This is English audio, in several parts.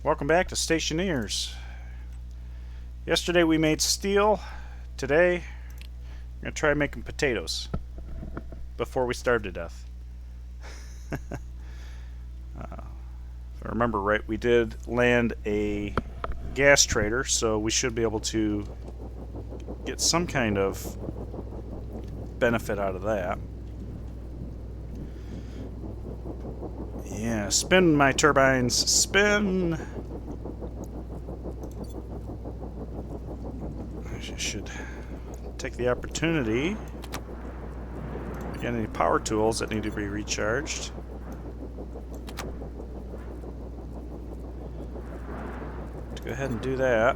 Welcome back to Stationeers. Yesterday we made steel. Today we're going to try making potatoes before we starve to death. If I remember right, we did land a gas trader, so we should be able to get some kind of benefit out of that. Yeah, spin my turbines, spin! I should take the opportunity. Again, any power tools that need to be recharged. Let's go ahead and do that.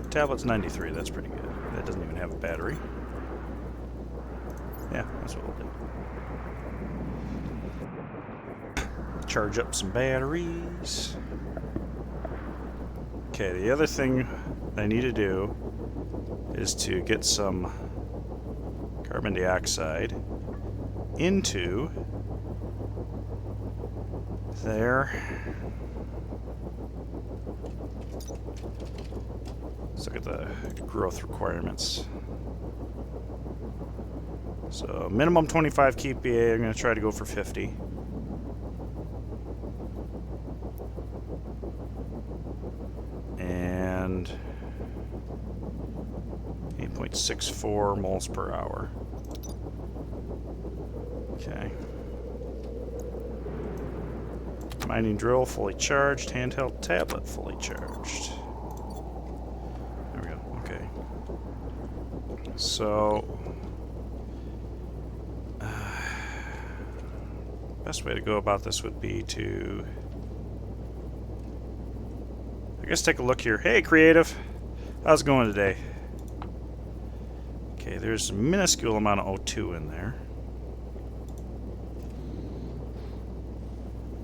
Tablet's 93, that's pretty good. That doesn't even have a battery. Yeah, that's what we'll do. Charge up some batteries. Okay, the other thing I need to do is to get some carbon dioxide into there. Let's look at the growth requirements. So minimum 25 kPa, I'm going to try to go for 50. And 8.64 moles per hour. Okay. Mining drill fully charged, handheld tablet fully charged. There we go, okay. So best way to go about this would be to, I guess, take a look here. Hey, creative, how's it going today? Okay, there's a minuscule amount of O2 in there.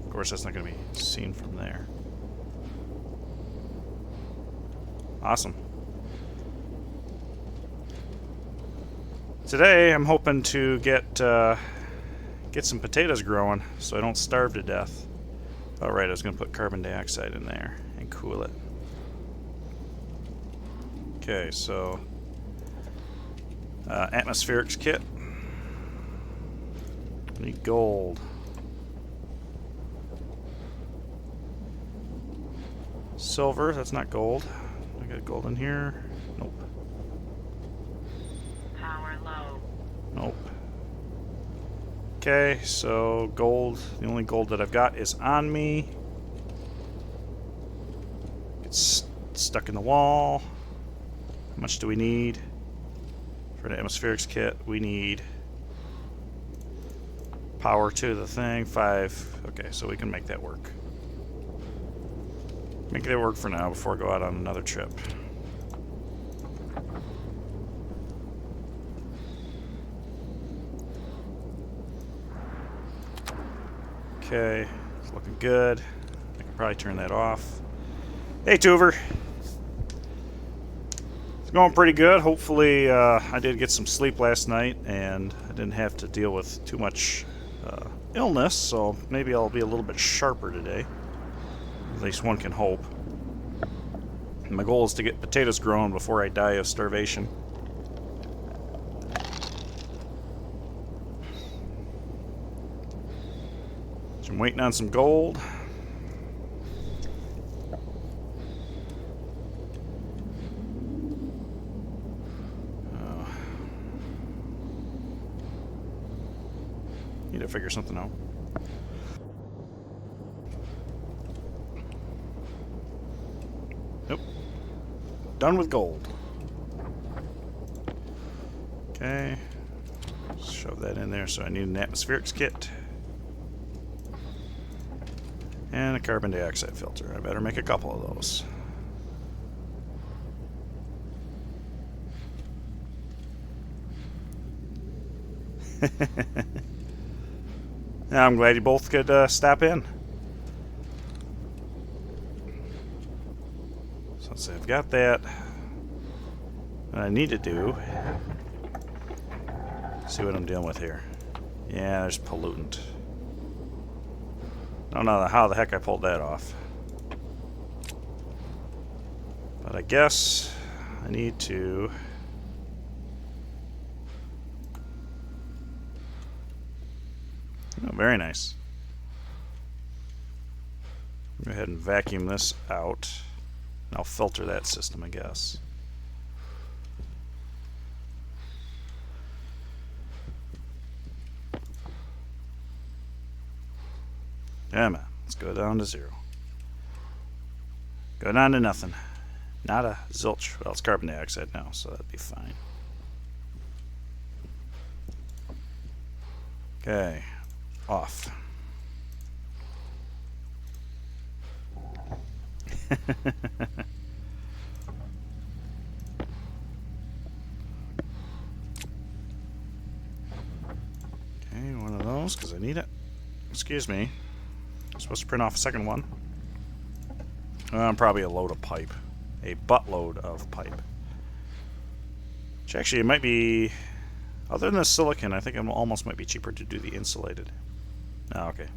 Of course, that's not going to be seen from there. Awesome. Today, I'm hoping to get some potatoes growing so I don't starve to death. Alright, I was going to put carbon dioxide in there and cool it. Okay, so atmospherics kit. I need gold. Silver, that's not gold. I got gold in here. Nope. Power low. Nope. Okay, so gold. The only gold that I've got is on me. It's stuck in the wall. How much do we need for the atmospherics kit? We need power to the thing. 5. Okay, so we can make that work. Make that work for now before I go out on another trip. Okay, it's looking good. I can probably turn that off. Hey, Tuver. It's going pretty good. Hopefully, I did get some sleep last night, and I didn't have to deal with too much illness, so maybe I'll be a little bit sharper today. At least one can hope. My goal is to get potatoes grown before I die of starvation. So I'm waiting on some gold. Need to figure something out. Nope. Done with gold. Okay. Shove that in there. So I need an atmospherics kit. And a carbon dioxide filter. I better make a couple of those. I'm glad you both could stop in. So let's see, I've got that. What I need to do, see what I'm dealing with here. Yeah, there's pollutant. I don't know how the heck I pulled that off. But I guess I need to... Oh, very nice. Go ahead and vacuum this out. And I'll filter that system, I guess. Come on, let's go down to 0. Go down to nothing. Not a zilch. Well, it's carbon dioxide now, so that'd be fine. Okay, off. Okay, one of those, because I need it. Excuse me. I'm supposed to print off a second one. Probably a load of pipe. A buttload of pipe. Which actually, it might be... Other than the silicon, I think it almost might be cheaper to do the insulated. Oh, okay.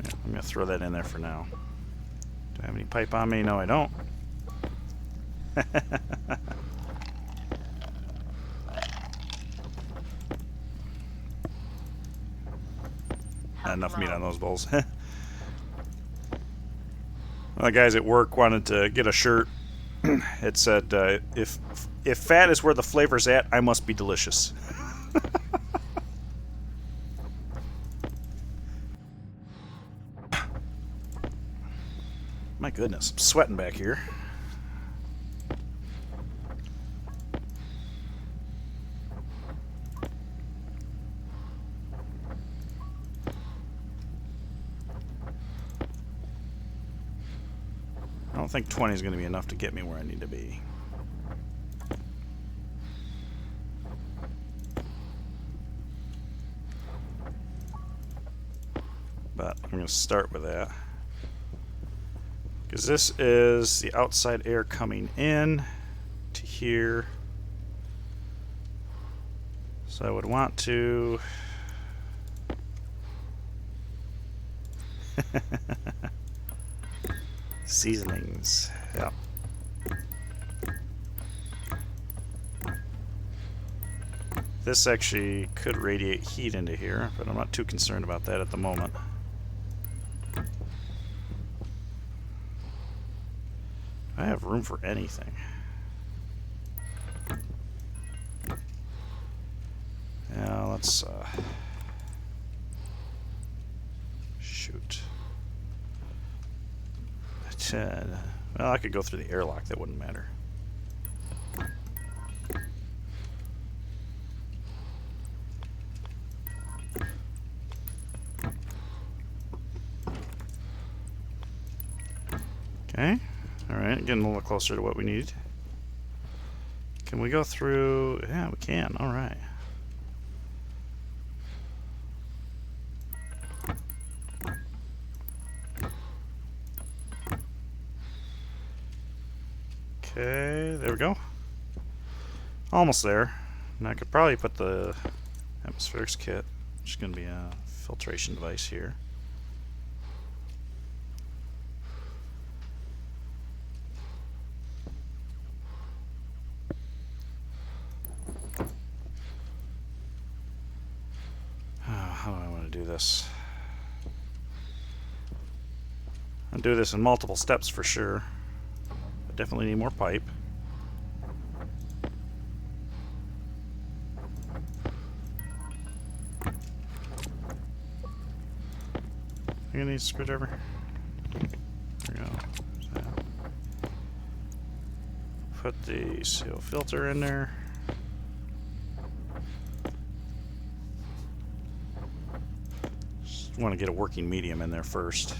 Yeah, I'm going to throw that in there for now. Do I have any pipe on me? No, I don't. Not enough meat on those bowls. Well, the guys at work wanted to get a shirt. It said, if fat is where the flavor's at, I must be delicious. My goodness, I'm sweating back here. I don't think 20 is going to be enough to get me where I need to be. But I'm going to start with that. Because this is the outside air coming in to here. So I would want to... Seasonings. Yeah. This actually could radiate heat into here, but I'm not too concerned about that at the moment. I have room for anything. Yeah, let's shoot. Well, I could go through the airlock, that wouldn't matter. Okay, alright, getting a little closer to what we need. Can we go through? Yeah, we can, alright. Okay, there we go. Almost there. And I could probably put the atmospherics kit, which is going to be a filtration device here. How do I want to do this? I'll do this in multiple steps for sure. Definitely need more pipe. You gonna need a screwdriver? There we go. Put the CO filter in there. Just want to get a working medium in there first.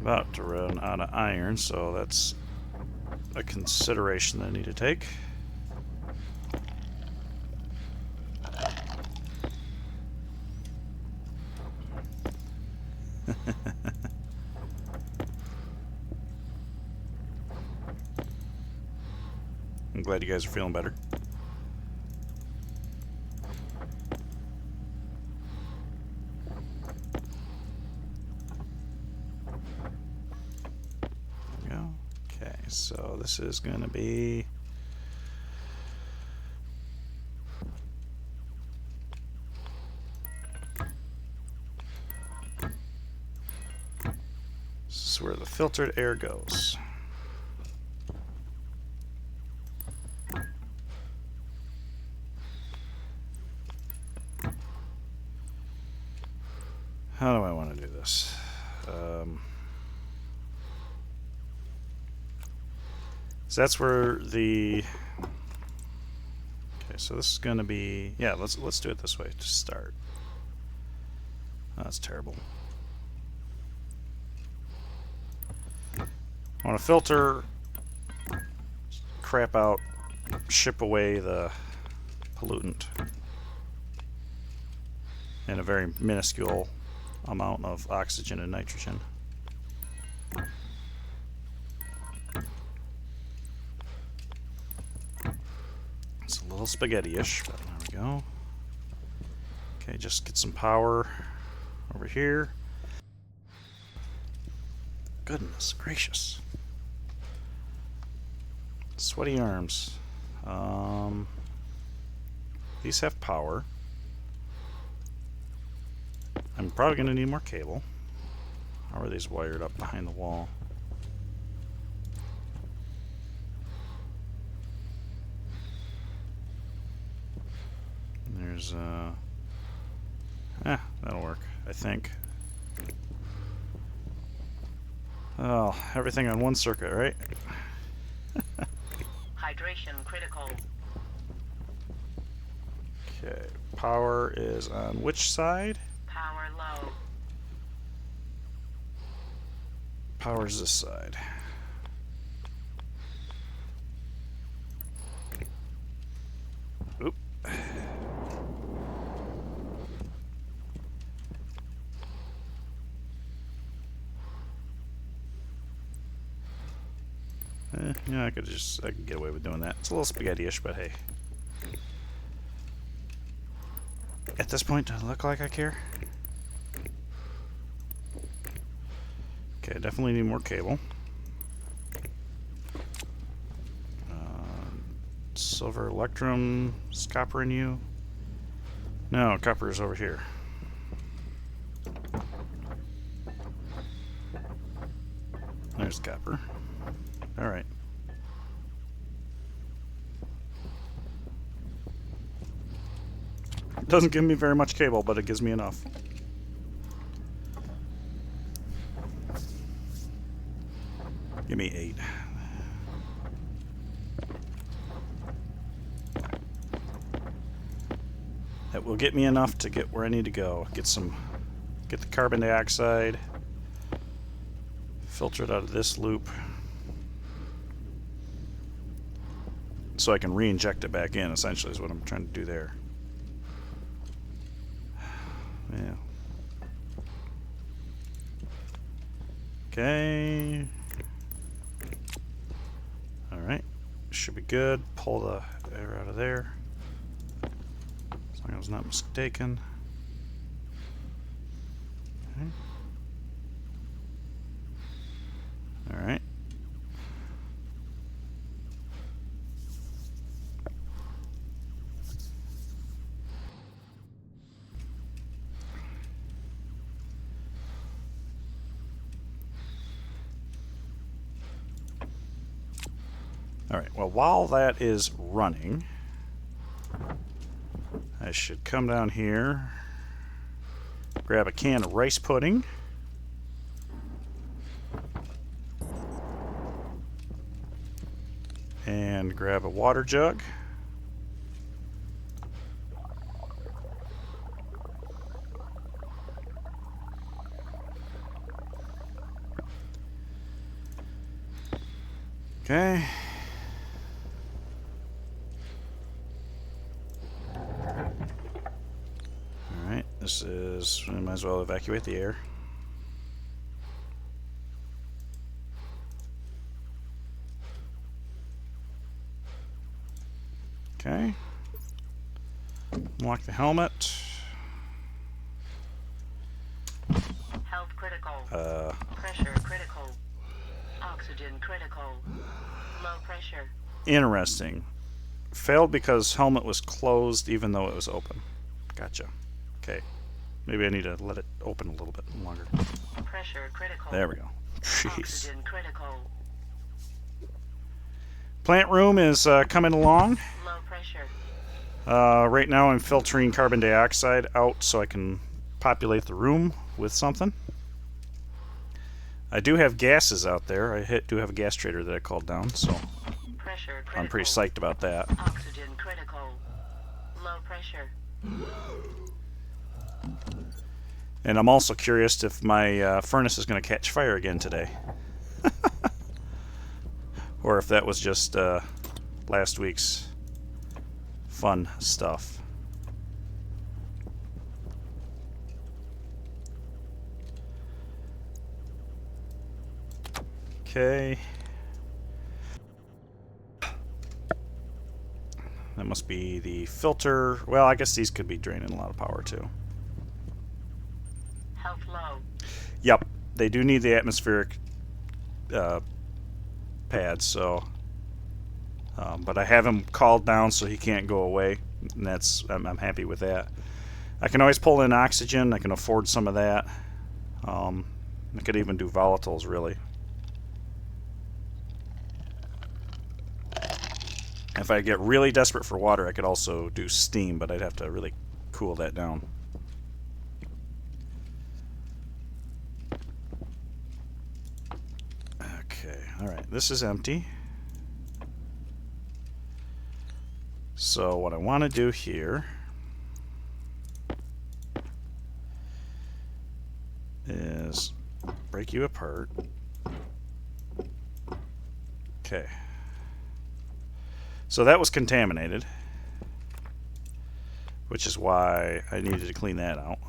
About to run out of iron, so that's a consideration that I need to take. I'm glad you guys are feeling better. There we go. Okay, so this is going to be... This is where the filtered air goes. How do I want to do this? So that's where the... Okay, so this is going to be... Yeah, let's do it this way to start. Oh, that's terrible. I want to filter, crap out, ship away the pollutant in a very minuscule amount of oxygen and nitrogen. It's a little spaghetti-ish, but there we go. Okay, just get some power over here. Goodness gracious. Sweaty arms. These have power. I'm probably going to need more cable. How are these wired up behind the wall? There's that'll work, I think. Oh, everything on one circuit, right? Hydration critical. Okay, power is on which side? Power low. Power's this side. Oop. Yeah, I could get away with doing that. It's a little spaghetti-ish, but hey. At this point, does it look like I care? Okay, definitely need more cable. Silver electrum, is copper in you? No, copper is over here. There's copper. Alright. It doesn't give me very much cable, but it gives me enough. Give me 8. That will get me enough to get where I need to go. Get the carbon dioxide filtered out of this loop, so I can re-inject it back in, essentially, is what I'm trying to do there. Yeah. Okay. Alright. Should be good. Pull the air out of there. As long as I was not mistaken. Okay. Alright. Alright, well, while that is running, I should come down here, grab a can of rice pudding, and grab a water jug. Okay. Alright, this is, we might as well evacuate the air. Okay. Lock the helmet. Health critical. Uh, Pressure critical. Oxygen critical. Low pressure. Interesting. Failed because helmet was closed even though it was open. Gotcha. Okay. Maybe I need to let it open a little bit longer. Pressure critical. There we go. Jeez. Oxygen critical. Plant room is coming along. Low pressure. Right now I'm filtering carbon dioxide out so I can populate the room with something. I do have gases out there. I do have a gas trader that I called down, so Pressure critical. I'm pretty psyched about that. Oxygen critical. Low pressure. And I'm also curious if my furnace is going to catch fire again today. Or if that was just last week's fun stuff. Okay. That must be the filter. Well, I guess these could be draining a lot of power too. Health low. Yep, they do need the atmospheric pads, so but I have him called down so he can't go away, and I'm happy with that. I can always pull in oxygen. I can afford some of that. I could even do volatiles, really. If I get really desperate for water, I could also do steam, but I'd have to really cool that down. Okay, alright, this is empty. So what I want to do here is break you apart. Okay. So that was contaminated, which is why I needed to clean that out.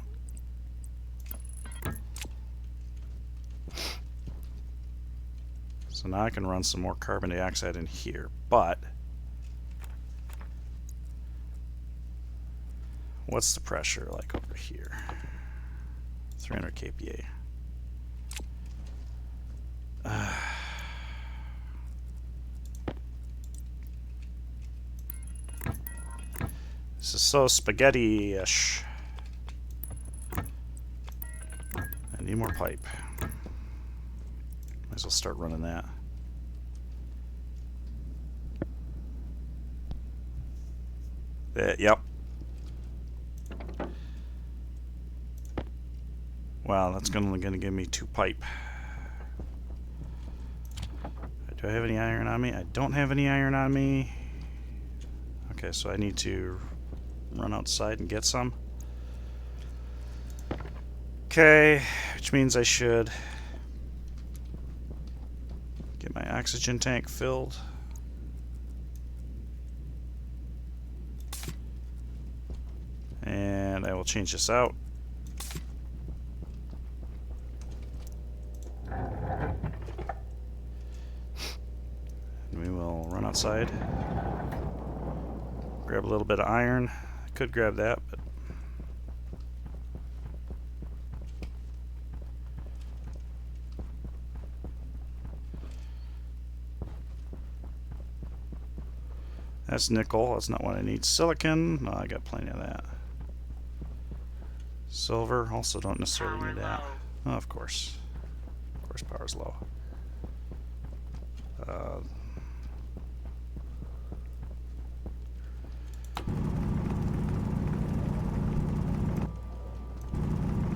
So now I can run some more carbon dioxide in here, but what's the pressure like over here? 300 kPa. This is so spaghetti-ish. I need more pipe. Might as well start running that. Yep. Wow, that's only going to give me 2 pipe. Do I have any iron on me? I don't have any iron on me. Okay, so I need to run outside and get some. Okay, which means I should get my oxygen tank filled. And I will change this out. And we will run outside. Grab a little bit of iron. I could grab that, but that's nickel. That's not what I need. Silicon. No, I got plenty of that. Silver. Also don't necessarily Power need that. low. Oh, of course. Of course, power's low.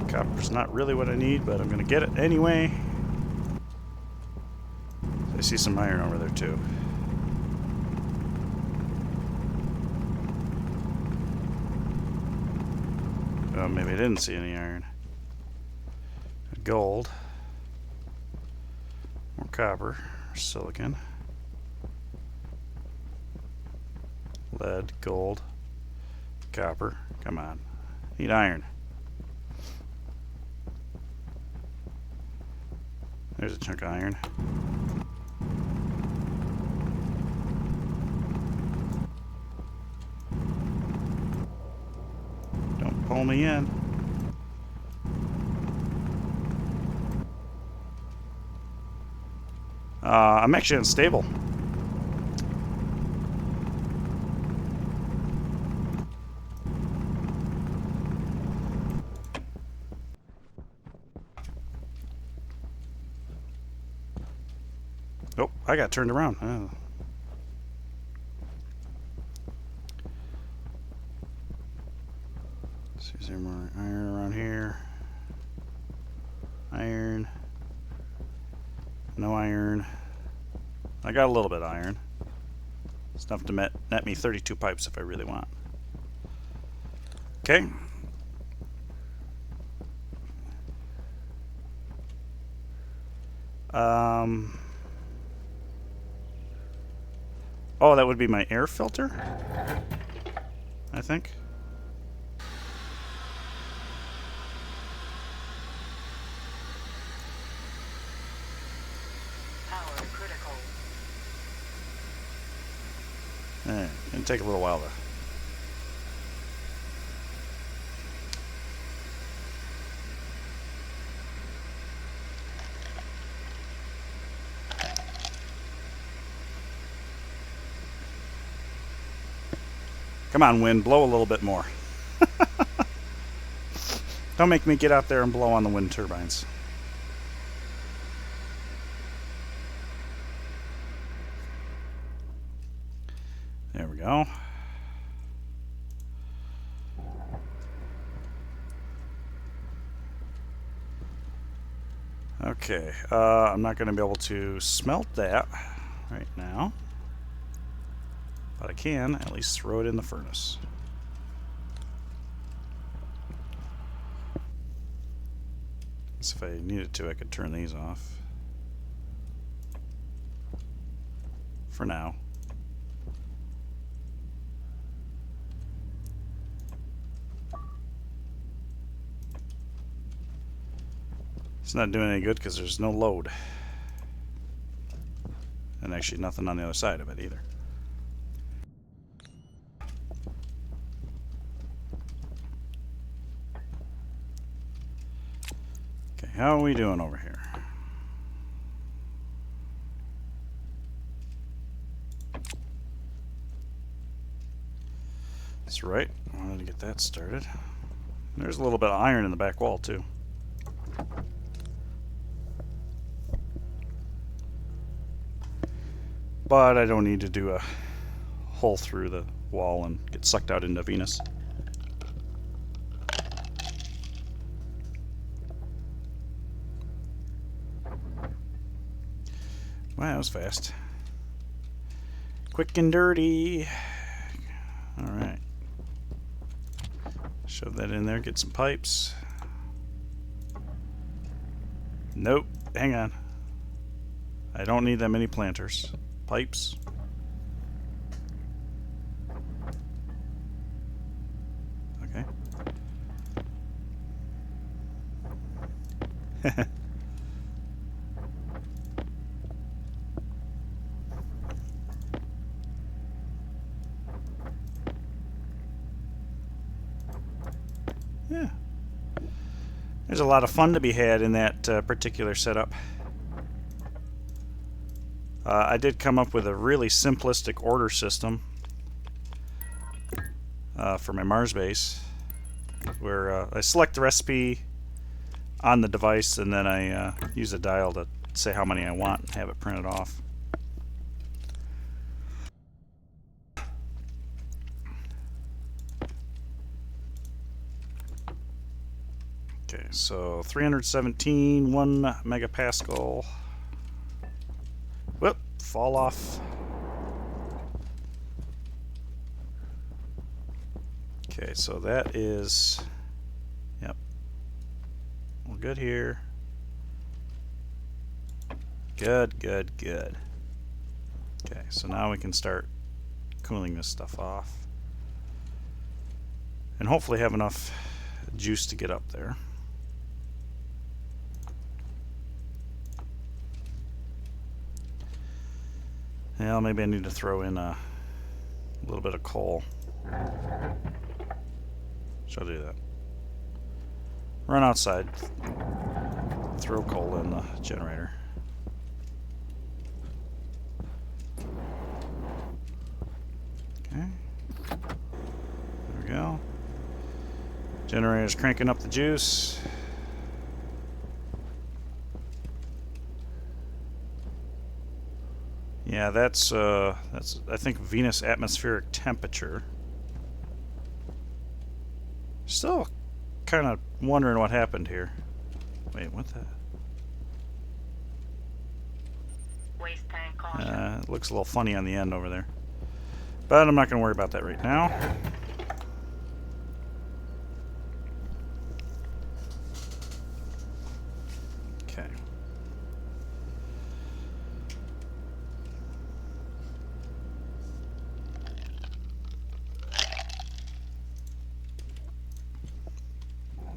Copper's not really what I need, but I'm going to get it anyway. I see some iron over there too. Oh, maybe I didn't see any iron. Gold. More copper. Silicon. Lead. Gold. Copper. Come on. Need iron. There's a chunk of iron. pull me in. I'm actually unstable. Oh, I got turned around. Oh. See, is there more iron around here? Iron. No iron. I got a little bit of iron. It's enough to net me 32 pipes if I really want. Okay. Oh, that would be my air filter, I think. Power critical. It'll take a little while to... Come on, wind, blow a little bit more. Don't make me get out there and blow on the wind turbines. There we go. Okay, I'm not going to be able to smelt that right now, but I can at least throw it in the furnace. So if I needed to, I could turn these off. For now. It's not doing any good because there's no load. And actually nothing on the other side of it either. Okay, how are we doing over here? That's right. I wanted to get that started. There's a little bit of iron in the back wall too. But I don't need to do a hole through the wall and get sucked out into Venus. Wow, that was fast. Quick and dirty. Alright. Shove that in there, get some pipes. Nope, hang on. I don't need that many planters. Pipes. Okay. Yeah. There's a lot of fun to be had in that particular setup. I did come up with a really simplistic order system for my Mars base, where I select the recipe on the device and then I use a dial to say how many I want and have it printed off. Okay, so 317, 1 megapascal. Whoop, fall off. Okay, so that is, yep, we're good here. Good, good, good. Okay, so now we can start cooling this stuff off. And hopefully have enough juice to get up there. Well, maybe I need to throw in a little bit of coal. Shall I do that? Run outside. Throw coal in the generator. Okay. There we go. Generator's cranking up the juice. Yeah, that's I think Venus atmospheric temperature. Still kind of wondering what happened here. Wait, what the? Waste tank caution. It looks a little funny on the end over there. But I'm not going to worry about that right now. Okay.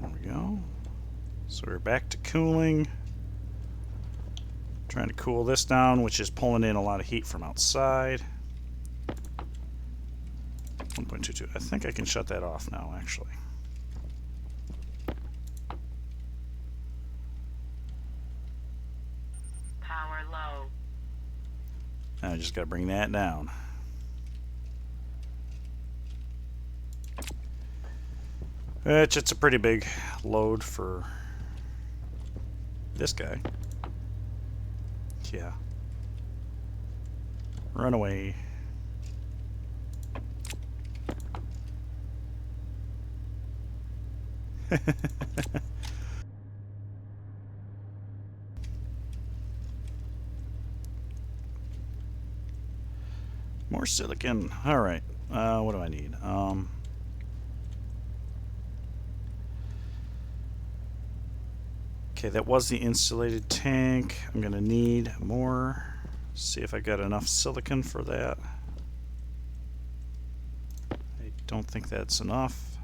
There we go. So we're back to cooling. Trying to cool this down, which is pulling in a lot of heat from outside. 1.22. I think I can shut that off now, actually. Power low. I just got to bring that down. It's a pretty big load for this guy. Yeah. Run away. More silicon. All right. What do I need? Okay, that was the insulated tank. I'm gonna need more. See if I got enough silicon for that. I don't think that's enough.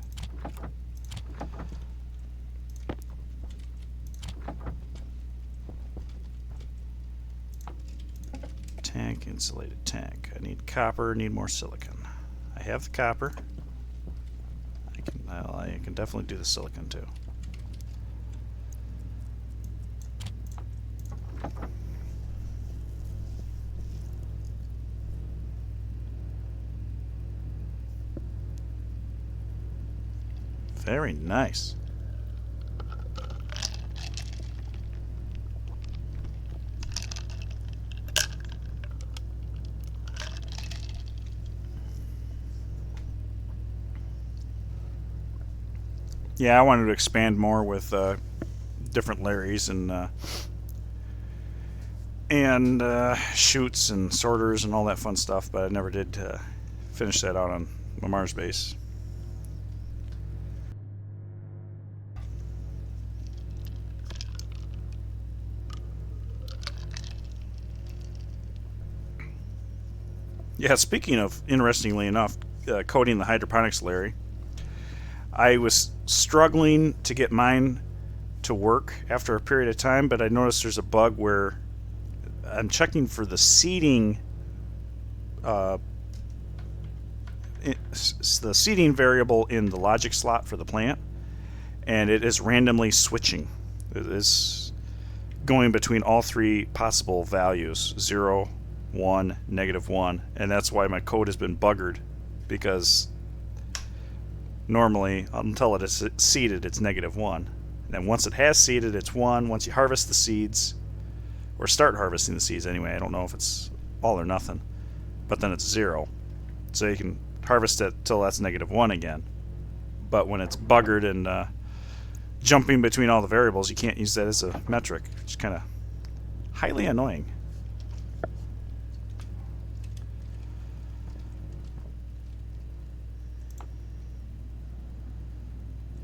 Tank, insulated tank. I need copper, need more silicon. I have the copper. I can definitely do the silicon too. Very nice. Yeah, I wanted to expand more with different Larrys and chutes and sorters and all that fun stuff, but I never did finish that out on my Mars base. Yeah, speaking of, interestingly enough, coding the hydroponics Larry, I was struggling to get mine to work after a period of time, but I noticed there's a bug where I'm checking for the seeding the seeding variable in the logic slot for the plant, and it is randomly switching. It is going between all three possible values, 0, 1, -1, and that's why my code has been buggered, because normally until it is seeded it's -1, and then once it has seeded it's 1. Once you harvest the seeds, or start harvesting the seeds anyway, I don't know if it's all or nothing, but then it's 0, so you can harvest it till that's -1 again. But when it's buggered and jumping between all the variables, you can't use that as a metric. It's kind of highly annoying.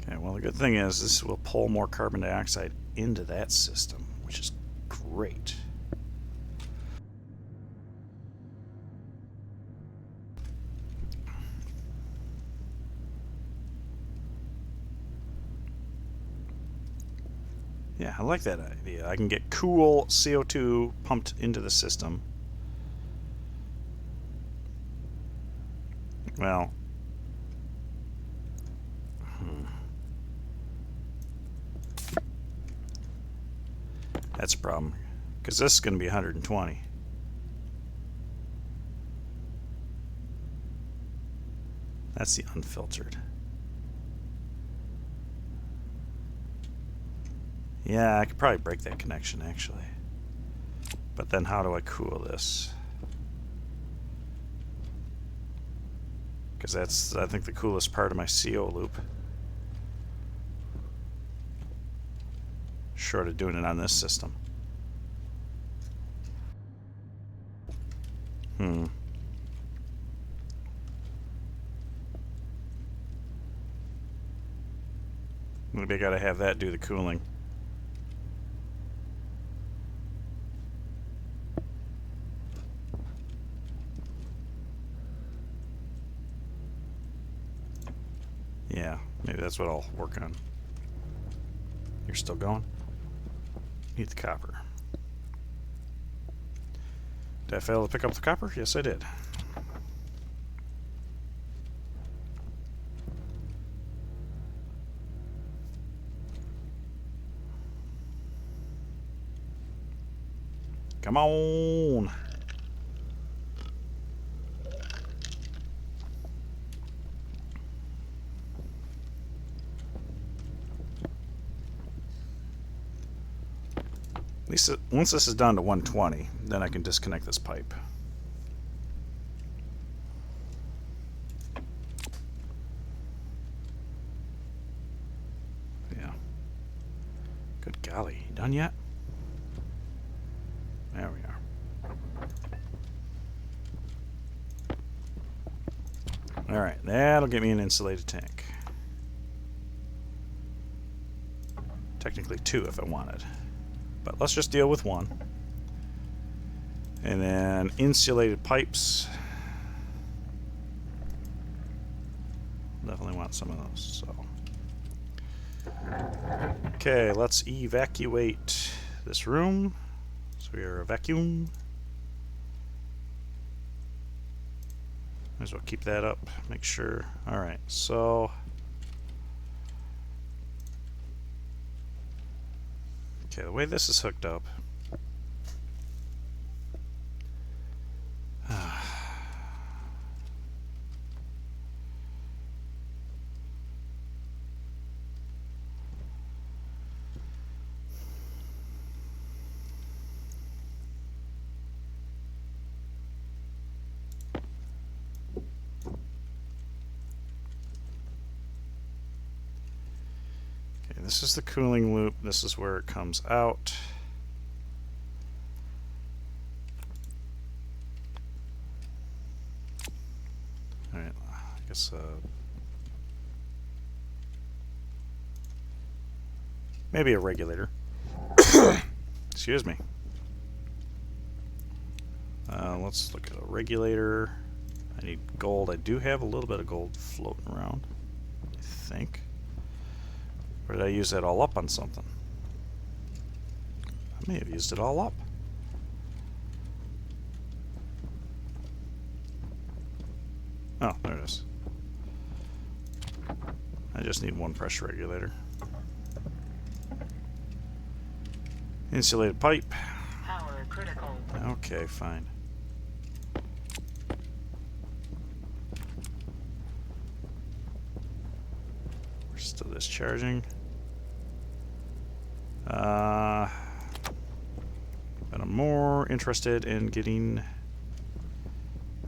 Okay, well, the good thing is this will pull more carbon dioxide into that system, which is great. Yeah, I like that idea. I can get cool CO2 pumped into the system. Well, That's a problem, because this is going to be 120. That's the unfiltered. Yeah, I could probably break that connection, actually. But then how do I cool this? Because that's, I think, the coolest part of my CO loop. Short of doing it on this system. Maybe I gotta have that do the cooling. Yeah, maybe that's what I'll work on. You're still going? Need the copper. Did I fail to pick up the copper? Yes, I did. Come on! At least once this is down to 120, then I can disconnect this pipe. Yeah. Good golly, you done yet? There we are. Alright, that'll get me an insulated tank. Technically 2 if I wanted. But let's just deal with 1. And then insulated pipes. Definitely want some of those. So, okay, let's evacuate this room. So we are a vacuum. Might as well keep that up. Make sure. All right. So. Okay, the way this is hooked up. Okay, this is the cooling loop. This is where it comes out. Alright, I guess maybe a regulator. Excuse me. Let's look at a regulator. I need gold. I do have a little bit of gold floating around, I think. Or did I use that all up on something? I may have used it all up. Oh, there it is. I just need 1 pressure regulator. Insulated pipe. Power critical. Okay, fine. We're still discharging. But I'm more interested in getting...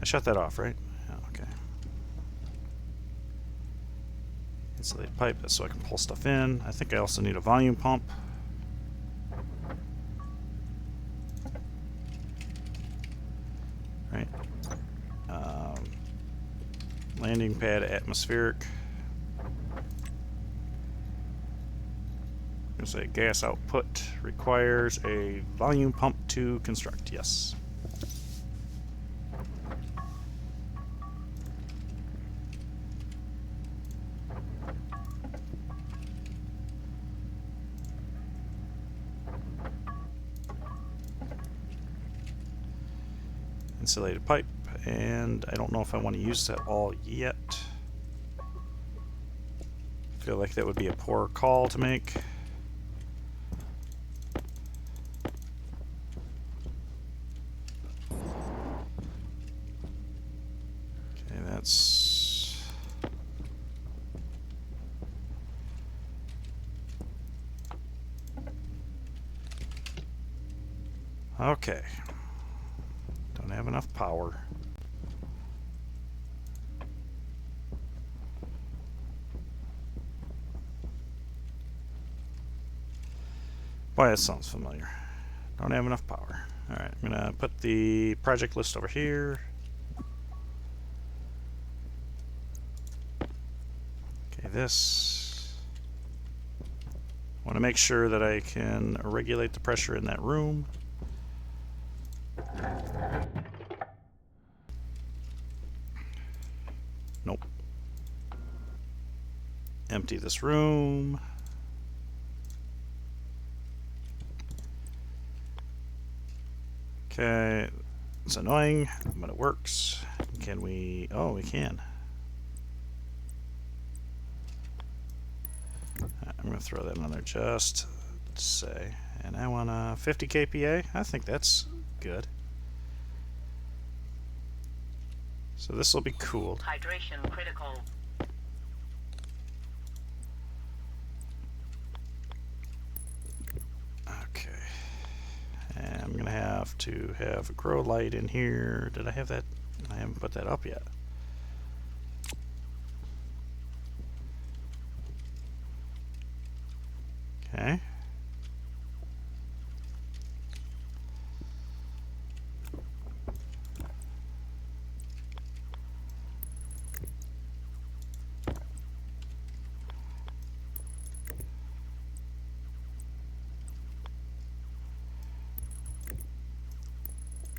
I shut that off, right? Yeah, okay. Insulated pipe, that's so I can pull stuff in. I think I also need a volume pump. Right. Landing pad atmospheric. Say gas output requires a volume pump to construct. Yes. Insulated pipe, and I don't know if I want to use that all yet. I feel like that would be a poor call to make. let's... Okay. Don't have enough power. Boy, that sounds familiar. Don't have enough power. Alright, I'm gonna put the project list over here. Okay, this. I want to make sure that I can regulate the pressure in that room. Nope. Empty this room. Okay, it's annoying, but it works. Can we... Oh, we can. I'm going to throw that on there just to say. And I want a 50 kPa. I think that's good. So this will be cooled. Hydration critical. Okay. And I'm going to have a grow light in here. Did I have that? I haven't put that up yet. Okay.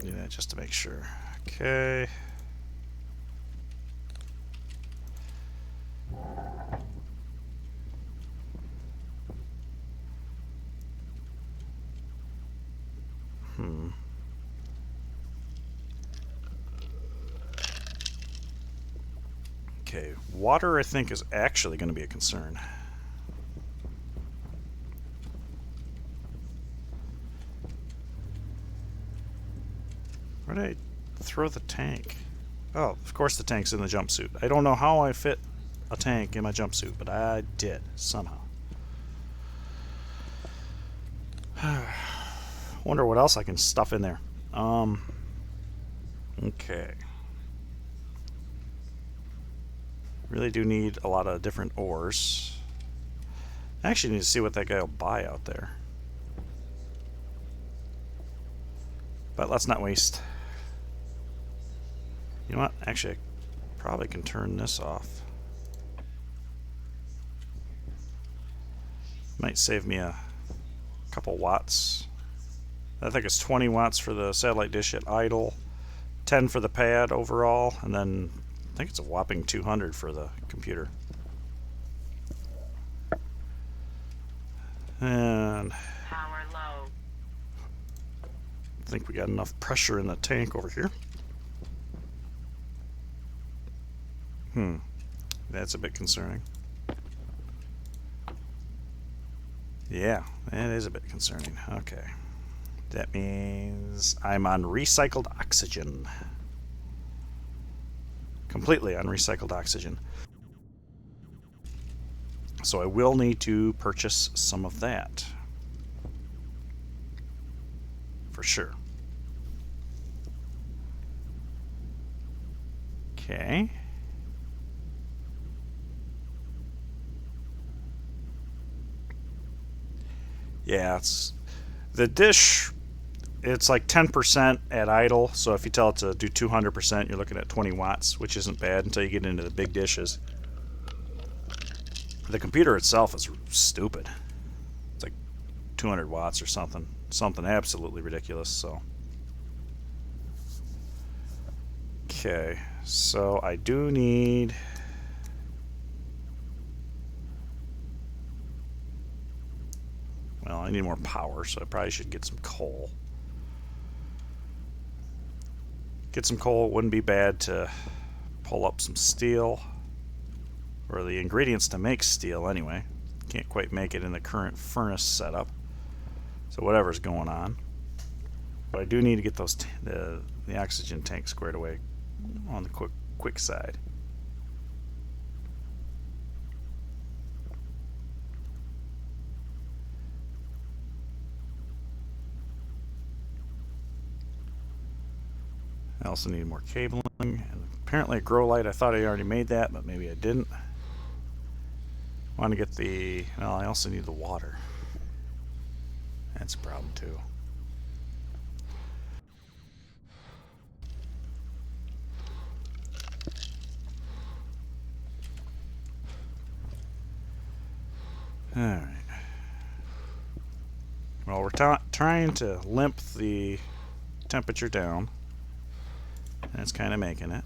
Do that just to make sure. Okay. Okay, water I think is actually going to be a concern. Where did I throw the tank? Oh, of course the tank's in the jumpsuit. I don't know how I fit a tank in my jumpsuit, but I did, somehow. Wonder what else I can stuff in there. Okay. Really do need a lot of different ores. I actually need to see what that guy will buy out there. But let's not waste. You know what? Actually, I probably can turn this off. Might save me a couple watts. I think it's 20 watts for the satellite dish at idle, 10 for the pad overall, and then I think it's a whopping 200 for the computer. And Power low. I think we got enough pressure in the tank over here. That's a bit concerning. Yeah, that is a bit concerning. Okay. That means I'm on recycled oxygen. Completely on recycled oxygen. So I will need to purchase some of that. For sure. Okay. Yeah, it's the dish. It's like 10% at idle, so if you tell it to do 200%, you're looking at 20 watts, which isn't bad until you get into the big dishes. The computer itself is stupid. It's like 200 watts or something. Something absolutely ridiculous, so. Okay, so I do need... Well, I need more power, so I probably should get some coal. Get some coal. It wouldn't be bad to pull up some steel. Or the ingredients to make steel, anyway. Can't quite make it in the current furnace setup. So whatever's going on. But I do need to get those the oxygen tank squared away on the quick side. I also need more cabling. And apparently a grow light, I thought I already made that, but maybe I didn't. I want to get the... Well, I also need the water. That's a problem too. Alright. Well, we're trying to limp the temperature down. That's kind of making it.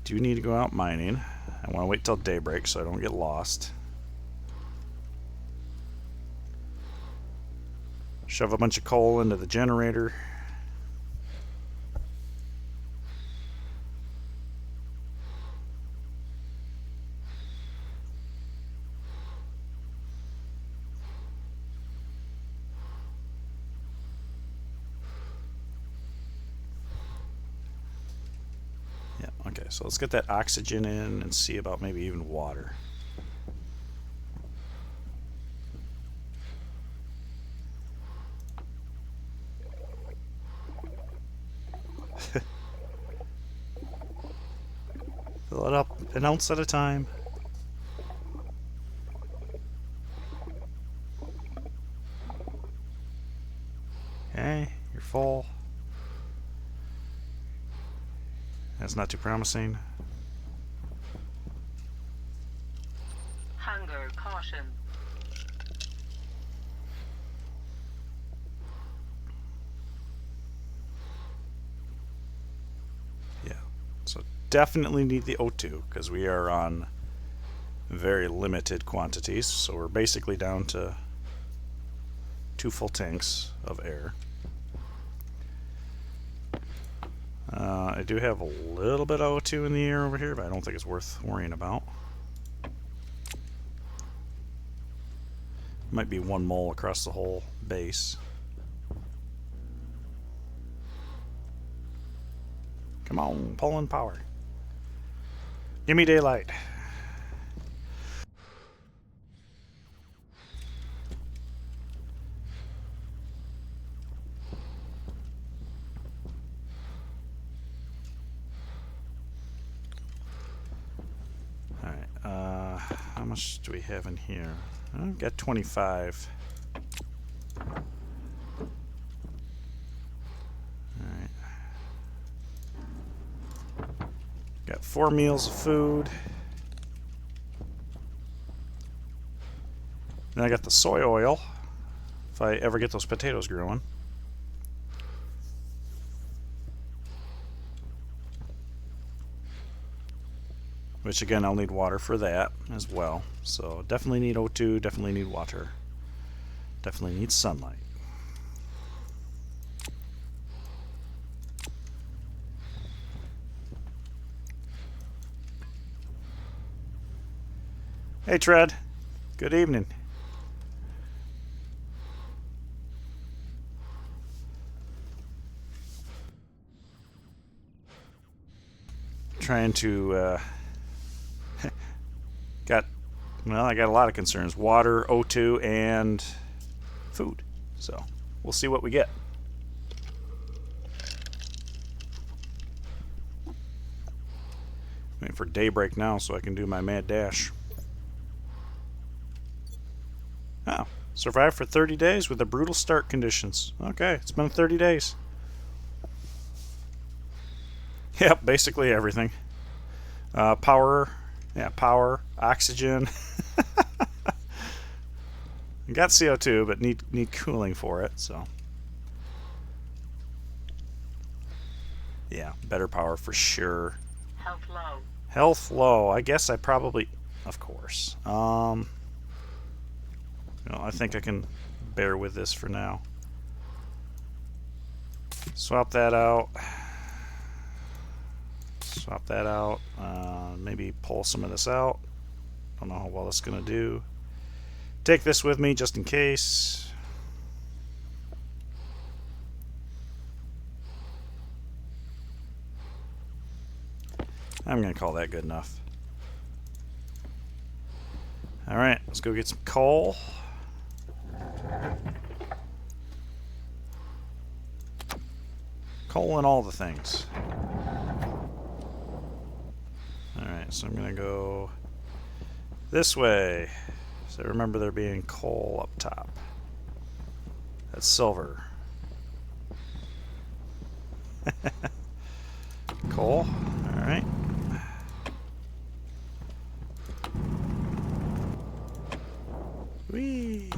Do need to go out mining. I want to wait till daybreak so I don't get lost. Shove a bunch of coal into the generator. Yeah, okay, so let's get that oxygen in and see about maybe even water. Fill it up an ounce at a time. Okay, you're full. That's not too promising. Hunger caution. Yeah, so definitely need the O2 because we are on very limited quantities. So we're basically down to 2 full tanks of air. I do have a little bit of O2 in the air over here, but I don't think it's worth worrying about. Might be 1 mole across the whole base. Come on, pull in power. Give me daylight. How much do we have in here? I've got 25. Alright. Got 4 meals of food. Then I got the soy oil, if I ever get those potatoes growing. Which again, I'll need water for that as well. So definitely need O2, definitely need water. Definitely need sunlight. Hey Tread, good evening. Trying to I got a lot of concerns. Water, O2, and food. So we'll see what we get. Waiting for daybreak now so I can do my mad dash. Oh, survived for 30 days with the brutal start conditions. Okay, it's been 30 days. Yep, basically everything. Power, oxygen. Got CO2, but need cooling for it, so. Yeah, better power for sure. Health low. Health low. I guess I probably, of course. I think I can bear with this for now. Swap that out. Swap that out. Maybe pull some of this out. Don't know how well it's going to do. Take this with me just in case. I'm going to call that good enough. Alright, let's go get some coal. Coal and all the things. Alright, so I'm going to go this way. So remember there being coal up top. That's silver. Coal. Alright. Whee!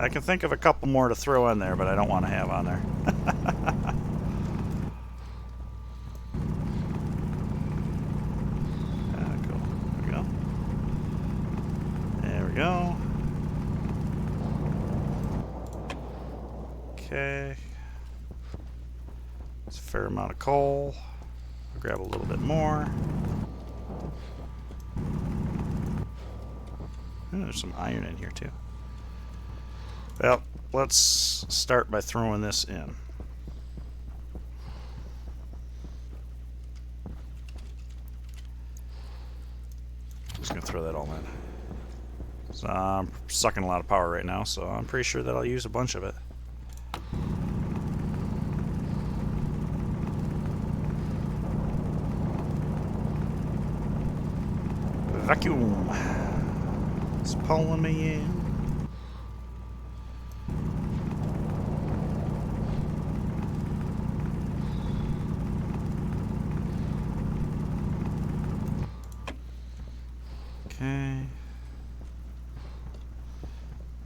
I can think of a couple more to throw in there, but I don't want to have on there. Cool. There we go. There we go. Okay. It's a fair amount of coal. I'll grab a little bit more. Ooh, there's some iron in here too. Well, let's start by throwing this in. I'm just going to throw that all in. So I'm sucking a lot of power right now, so I'm pretty sure that I'll use a bunch of it. Vacuum. It's pulling me in. Okay.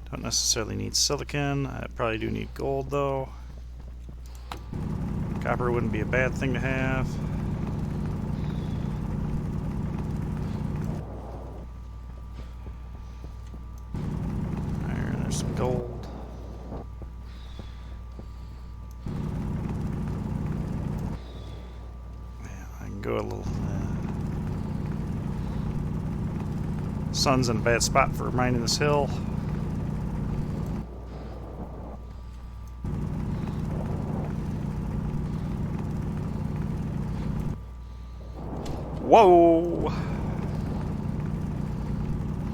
Don't necessarily need silicon. I probably do need gold though. Copper wouldn't be a bad thing to have. Iron, there's some gold. Yeah, I can go a little. Sun's in a bad spot for mining this hill. Whoa!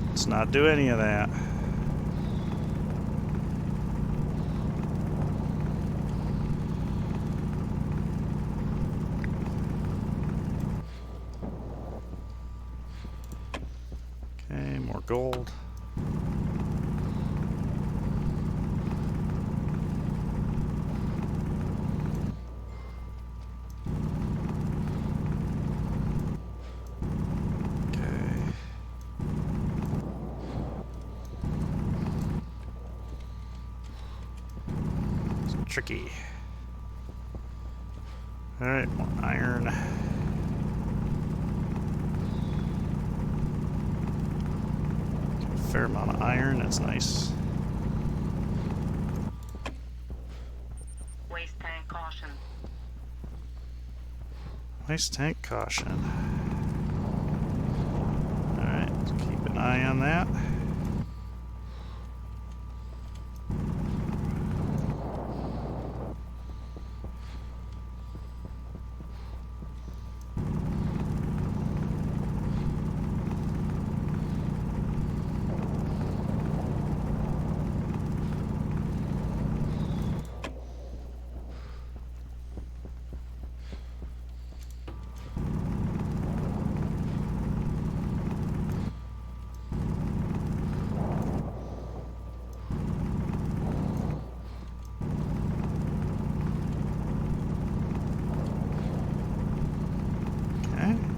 Let's not do any of that. Okay, more gold. Tricky. Alright, more iron. A fair amount of iron, that's nice. Waste tank caution. Waste tank caution. Alright, let's keep an eye on that.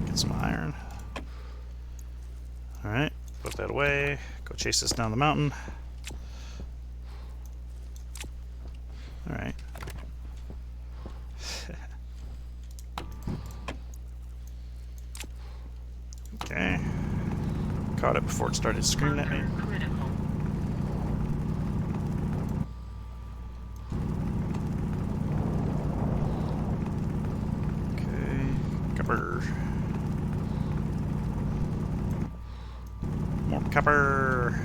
Get some iron. Alright, put that away. Go chase this down the mountain. Alright. Okay. Caught it before it started screaming at me. Critical. Okay. Copper. More copper.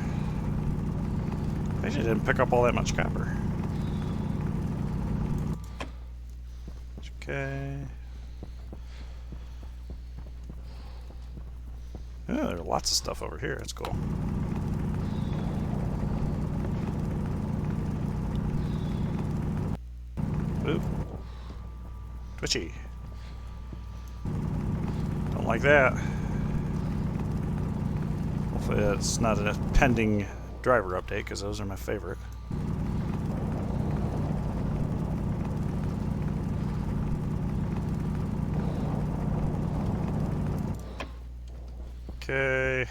I actually didn't pick up all that much copper. Okay. Oh, there's lots of stuff over here. That's cool. Ooh. Twitchy. Don't like that. Hopefully it's not a pending driver update, because those are my favorite. Okay.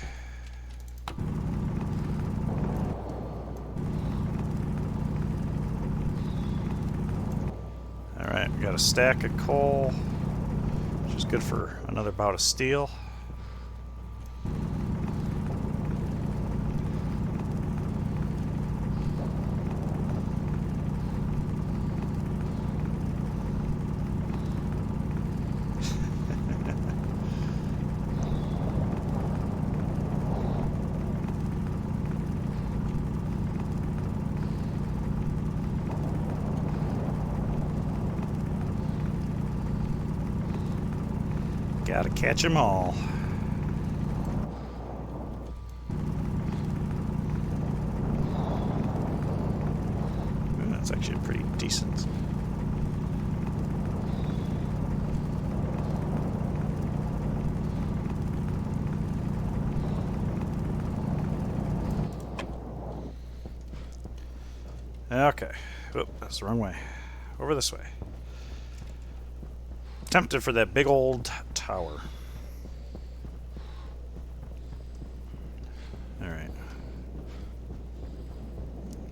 Alright, we got a stack of coal, which is good for another bout of steel. Gotta catch 'em all. Ooh, that's actually pretty decent. Okay. Oop, that's the wrong way. Over this way. Tempted for that big old tower. Alright.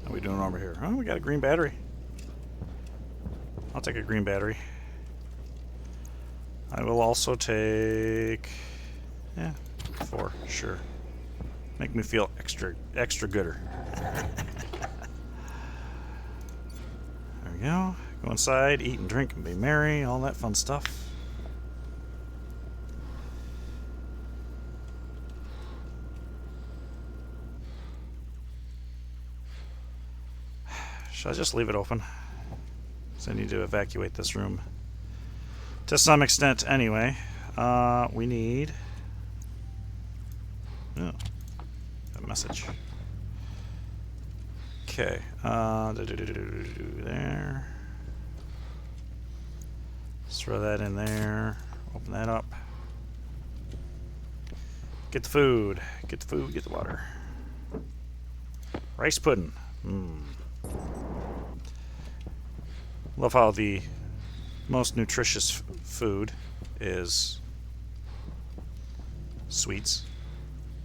How are we doing over here? Oh, we got a green battery. I'll take a green battery. I will also take... yeah, 4, sure. Make me feel extra gooder. There we go. Go inside, eat and drink and be merry, all that fun stuff. Should I just leave it open? Because I need to evacuate this room. To some extent, anyway. We need... oh, a message. Okay. There. Let's throw that in there. Open that up. Get the food. Get the food. Get the water. Rice pudding. Love how the most nutritious food is sweets.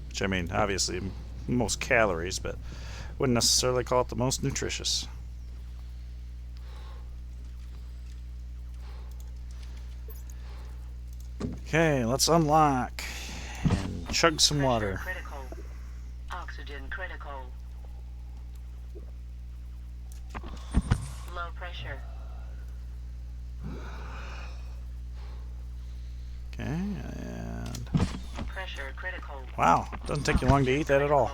Which, I mean, obviously most calories, but wouldn't necessarily call it the most nutritious. Okay, let's unlock and chug some water. Critical. Oxygen critical. Low pressure. Okay, and... Pressure critical. wow, doesn't take you long to eat that at all.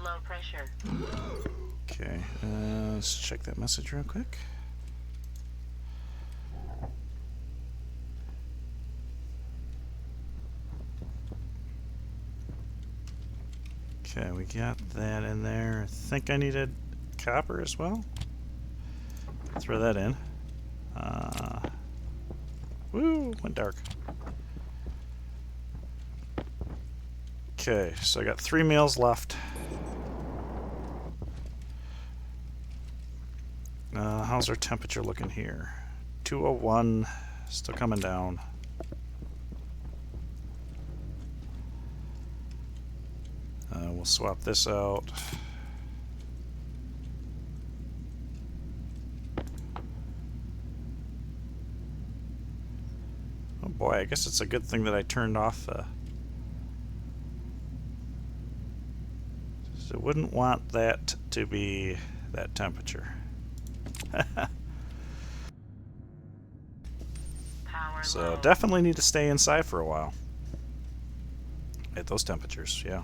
Low pressure. Okay, let's check that message real quick. Okay, we got that in there. I think I needed copper as well. Throw that in. Woo, went dark. Okay, so I got 3 meals left. How's our temperature looking here? 201, still coming down. We'll swap this out. Oh boy, I guess it's a good thing that I turned off the... so I wouldn't want that to be that temperature. Power So low. definitely need to stay inside for a while. At those temperatures, yeah.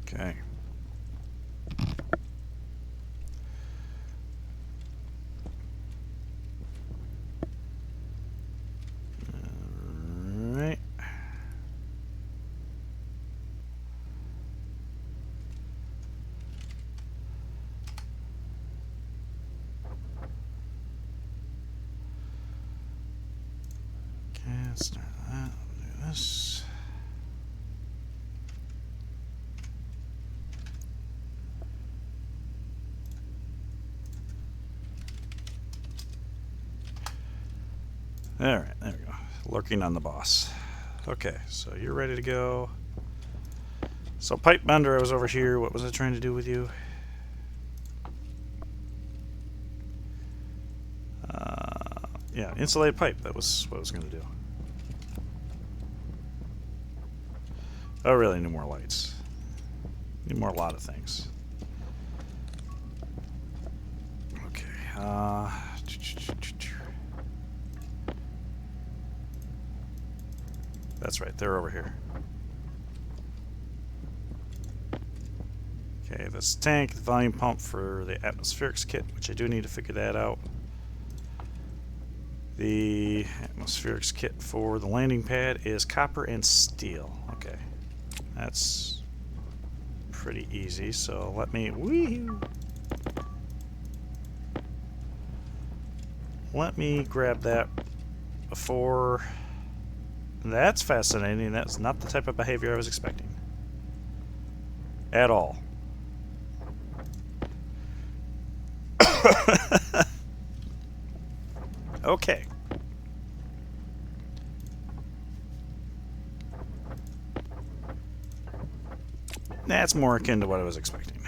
Okay. Alright. Let's start that. Do this. Alright, there we go. Lurking on the boss. Okay, so you're ready to go. So pipe bender, I was over here. What was I trying to do with you? Yeah, insulated pipe. That was what I was going to do. Oh, really need more lights. Need more a lot of things. Okay. That's right. They're over here. Okay, this tank, the volume pump for the atmospherics kit, which I do need to figure that out. The atmospherics kit for the landing pad is copper and steel. Okay, that's pretty easy. So let me grab that before. That's fascinating. That's not the type of behavior I was expecting at all. Okay. That's more akin to what I was expecting.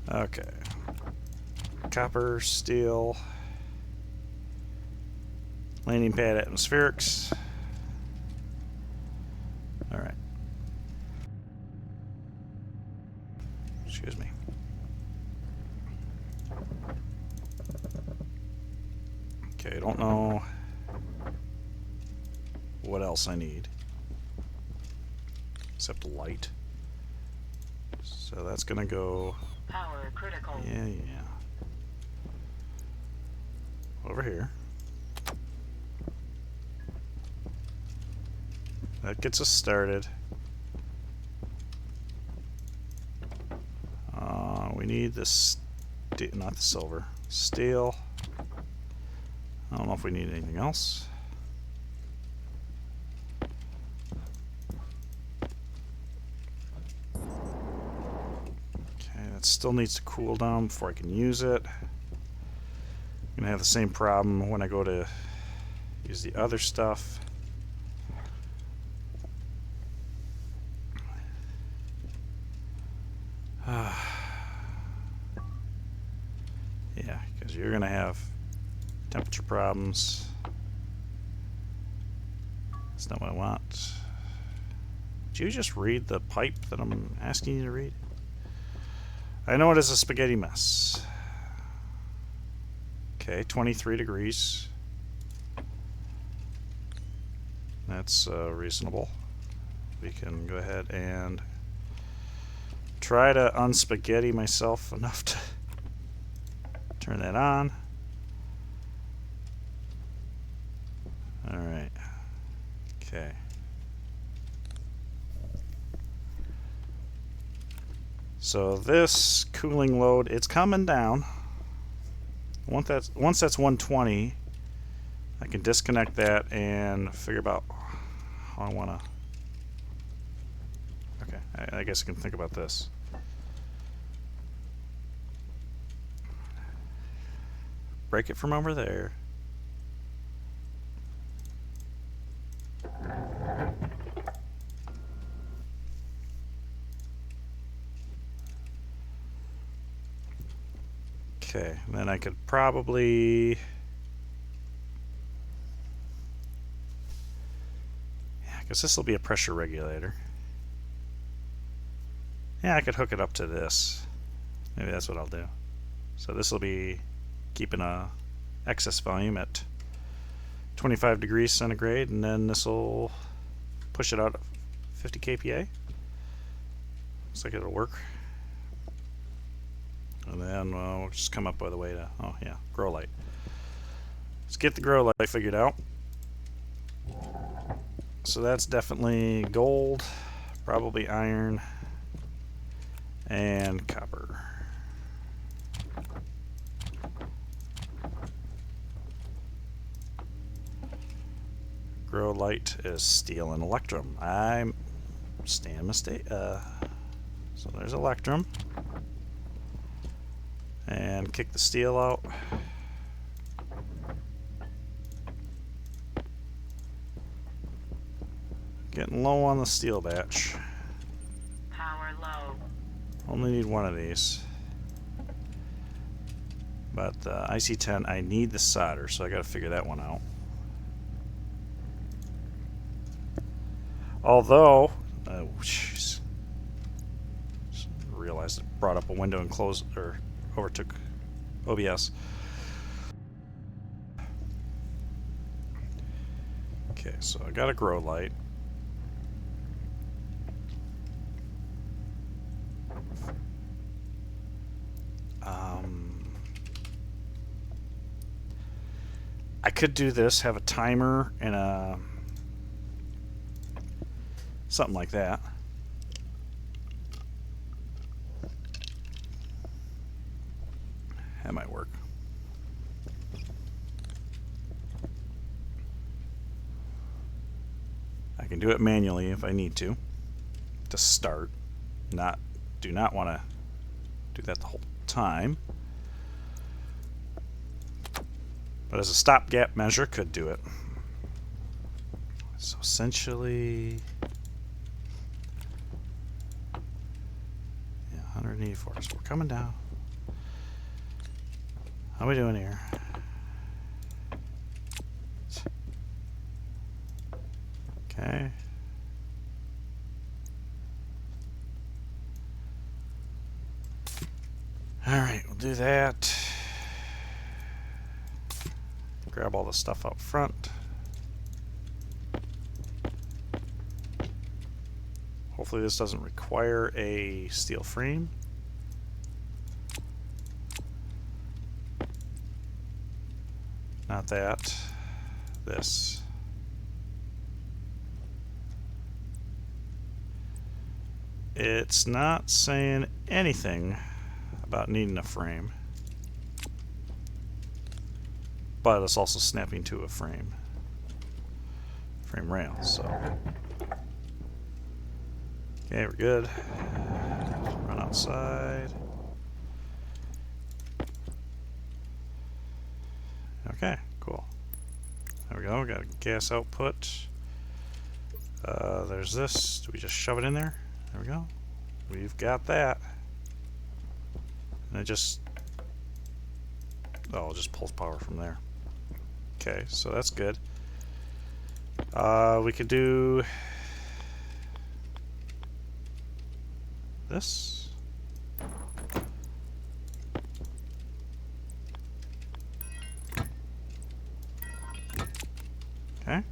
Okay. Copper, steel, landing pad atmospherics. Alright. Excuse me. Okay, I don't know what else I need except light. So that's gonna go. Power critical. Yeah. Over here. That gets us started. We need this, not the silver, steel. I don't know if we need anything else. Okay, that still needs to cool down before I can use it. I'm gonna have the same problem when I go to use the other stuff. Yeah, because you're gonna have temperature problems. That's not what I want. Did you just read the pipe that I'm asking you to read? I know it is a spaghetti mess. Okay, 23 degrees. That's reasonable. We can go ahead and try to unspaghetti myself enough to turn that on. Alright. Okay. So this cooling load, it's coming down. Once that's 120, I can disconnect that and figure out how I want to. Okay, I guess I can think about this. Break it from over there. Okay, then I could probably. Yeah, I guess this will be a pressure regulator. Yeah, I could hook it up to this. Maybe that's what I'll do. So this will be keeping a excess volume at 25 degrees centigrade, and then this will push it out at 50 kPa. Looks like it'll work. And then we'll just come up with a way to, oh yeah, grow light. Let's get the grow light figured out. So that's definitely gold, probably iron, and copper. grow light is steel and electrum. I'm stand mistake. So there's electrum. And kick the steel out. Getting low on the steel batch. Power low. Only need one of these. But IC10, I need the solder, so I gotta figure that one out. Although, oh jeez, realized it brought up a window and closed, or overtook OBS. Okay, so I got a grow light. I could do this, have a timer and a something like that. That might work. I can do it manually if I need to start. Do not want to do that the whole time. But as a stopgap measure, could do it. So essentially, yeah, 184. So we're coming down. How are we doing here? Okay. All right, we'll do that. Grab all the stuff up front. Hopefully this doesn't require a steel frame. Not that. This. It's not saying anything about needing a frame. But it's also snapping to a frame rail, so. Okay, we're good. Run outside. Okay, cool. There we go, got a gas output. There's this. Do we just shove it in there? There we go. We've got that. And it just, oh, it just pulls power from there. Okay, so that's good. We could do this. Okay.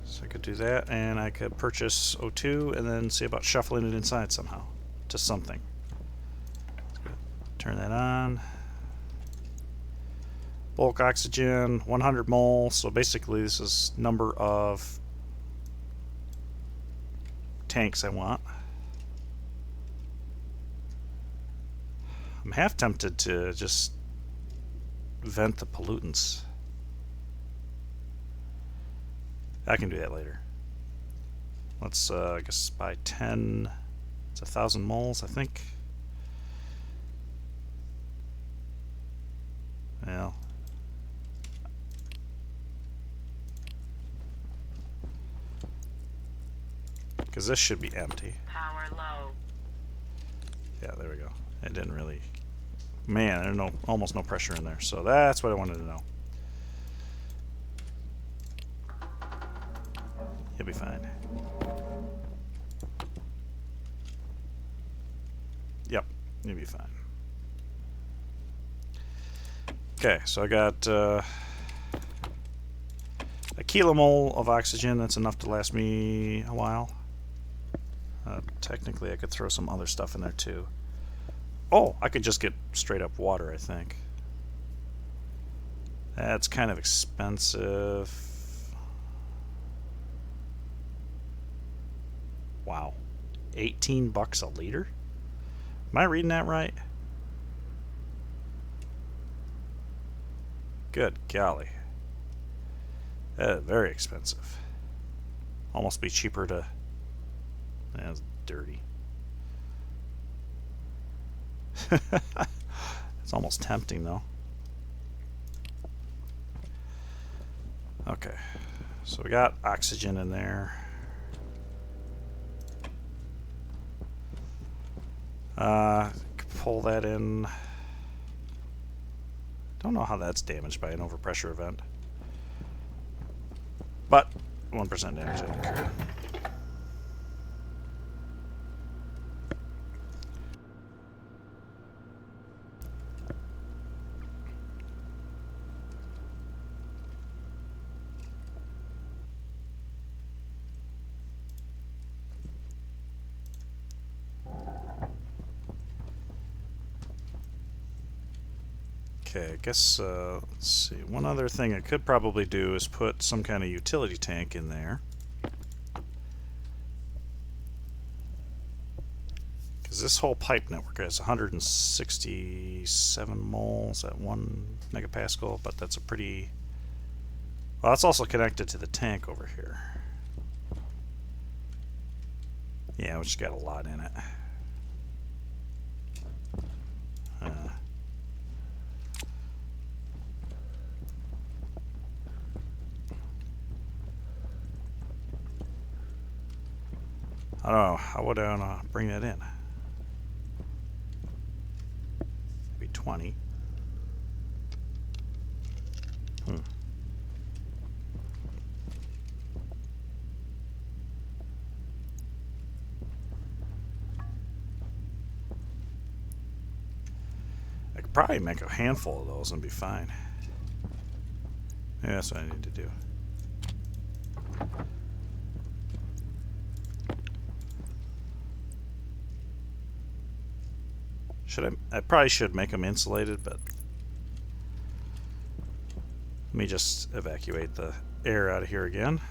So I could do that, and I could purchase O2 and then see about shuffling it inside somehow to something. Turn that on. Bulk oxygen, 100 mole. So basically this is number of tanks I want. I'm half tempted to just vent the pollutants. I can do that later. Let's, I guess, buy 10. It's 1,000 moles, I think. Well. Because this should be empty. Power low. Yeah, there we go. It didn't really... Man, there's almost no pressure in there. So that's what I wanted to know. You'll be fine. Yep, you'll be fine. Okay, so I got a kilomole of oxygen. That's enough to last me a while. Technically, I could throw some other stuff in there too. Oh, I could just get straight up water, I think. That's kind of expensive. Wow. 18 bucks a liter? Am I reading that right? Good golly. That is very expensive. Almost be cheaper to... That's dirty. It's almost tempting, though. Okay. So we got oxygen in there. Pull that in. Don't know how that's damaged by an overpressure event. But 1% damage, I don't care. Okay, I guess, let's see. One other thing I could probably do is put some kind of utility tank in there. Because this whole pipe network has 167 moles at 1 megapascal, but that's a pretty... Well, that's also connected to the tank over here. Yeah, which got a lot in it. I don't know. How would I bring that in? Maybe 20. I could probably make a handful of those and be fine. Yeah, that's what I need to do. I probably should make them insulated, but let me just evacuate the air out of here again.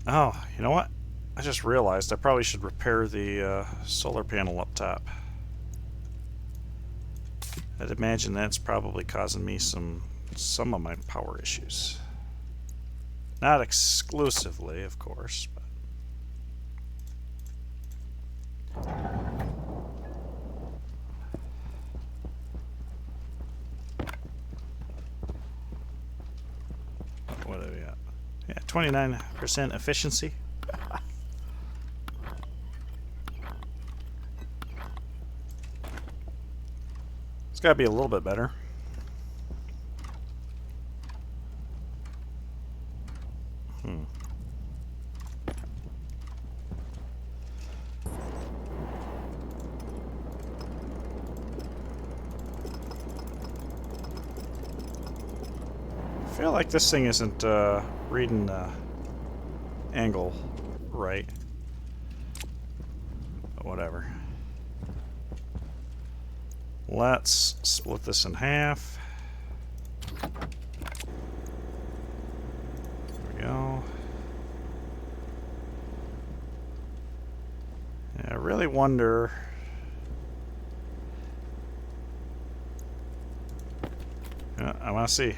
Oh, you know what? I just realized I probably should repair the solar panel up top. I'd imagine that's probably causing me some of my power issues. Not exclusively, of course, but... What are we at? Yeah, 29% efficiency. It's got to be a little bit better. I feel like this thing isn't reading the angle right. But whatever. Let's split this in half. There we go. Yeah, I really wonder... Yeah, I want to see.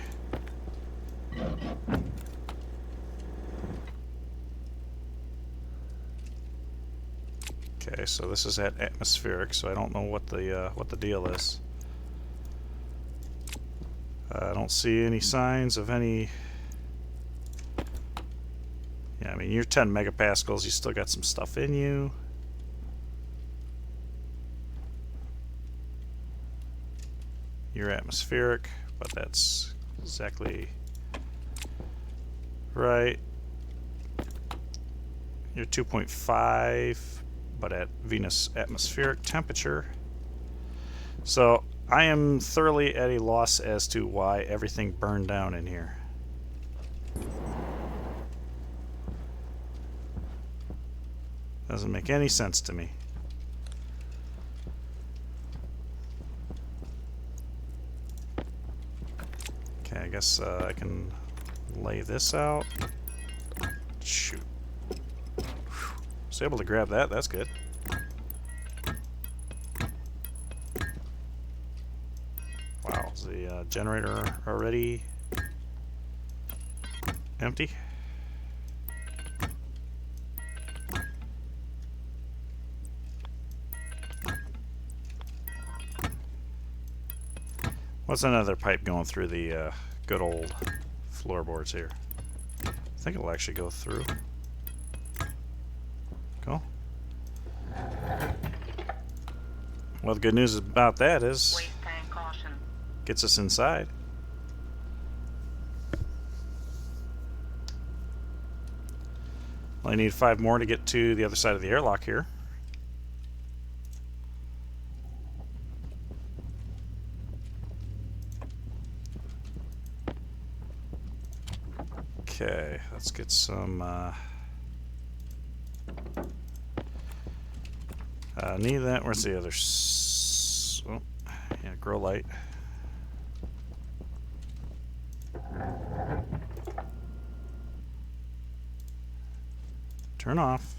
Okay, so this is at atmospheric, so I don't know what the deal is. I don't see any signs of any... Yeah, I mean, you're 10 megapascals, you still got some stuff in you. You're atmospheric, but that's exactly right. You're 2.5, but at Venus atmospheric temperature. So I am thoroughly at a loss as to why everything burned down in here. Doesn't make any sense to me. Okay, I guess I can lay this out. Shoot. Was able to grab that. That's good. Wow, is the generator already empty? What's another pipe going through the good old floorboards here? I think it'll actually go through. Cool. Well, the good news about that is Waste tank caution. gets us inside. Only need 5 more to get to the other side of the airlock here. Okay, let's get some need that. Where's the other oh, yeah, grow light. Turn off.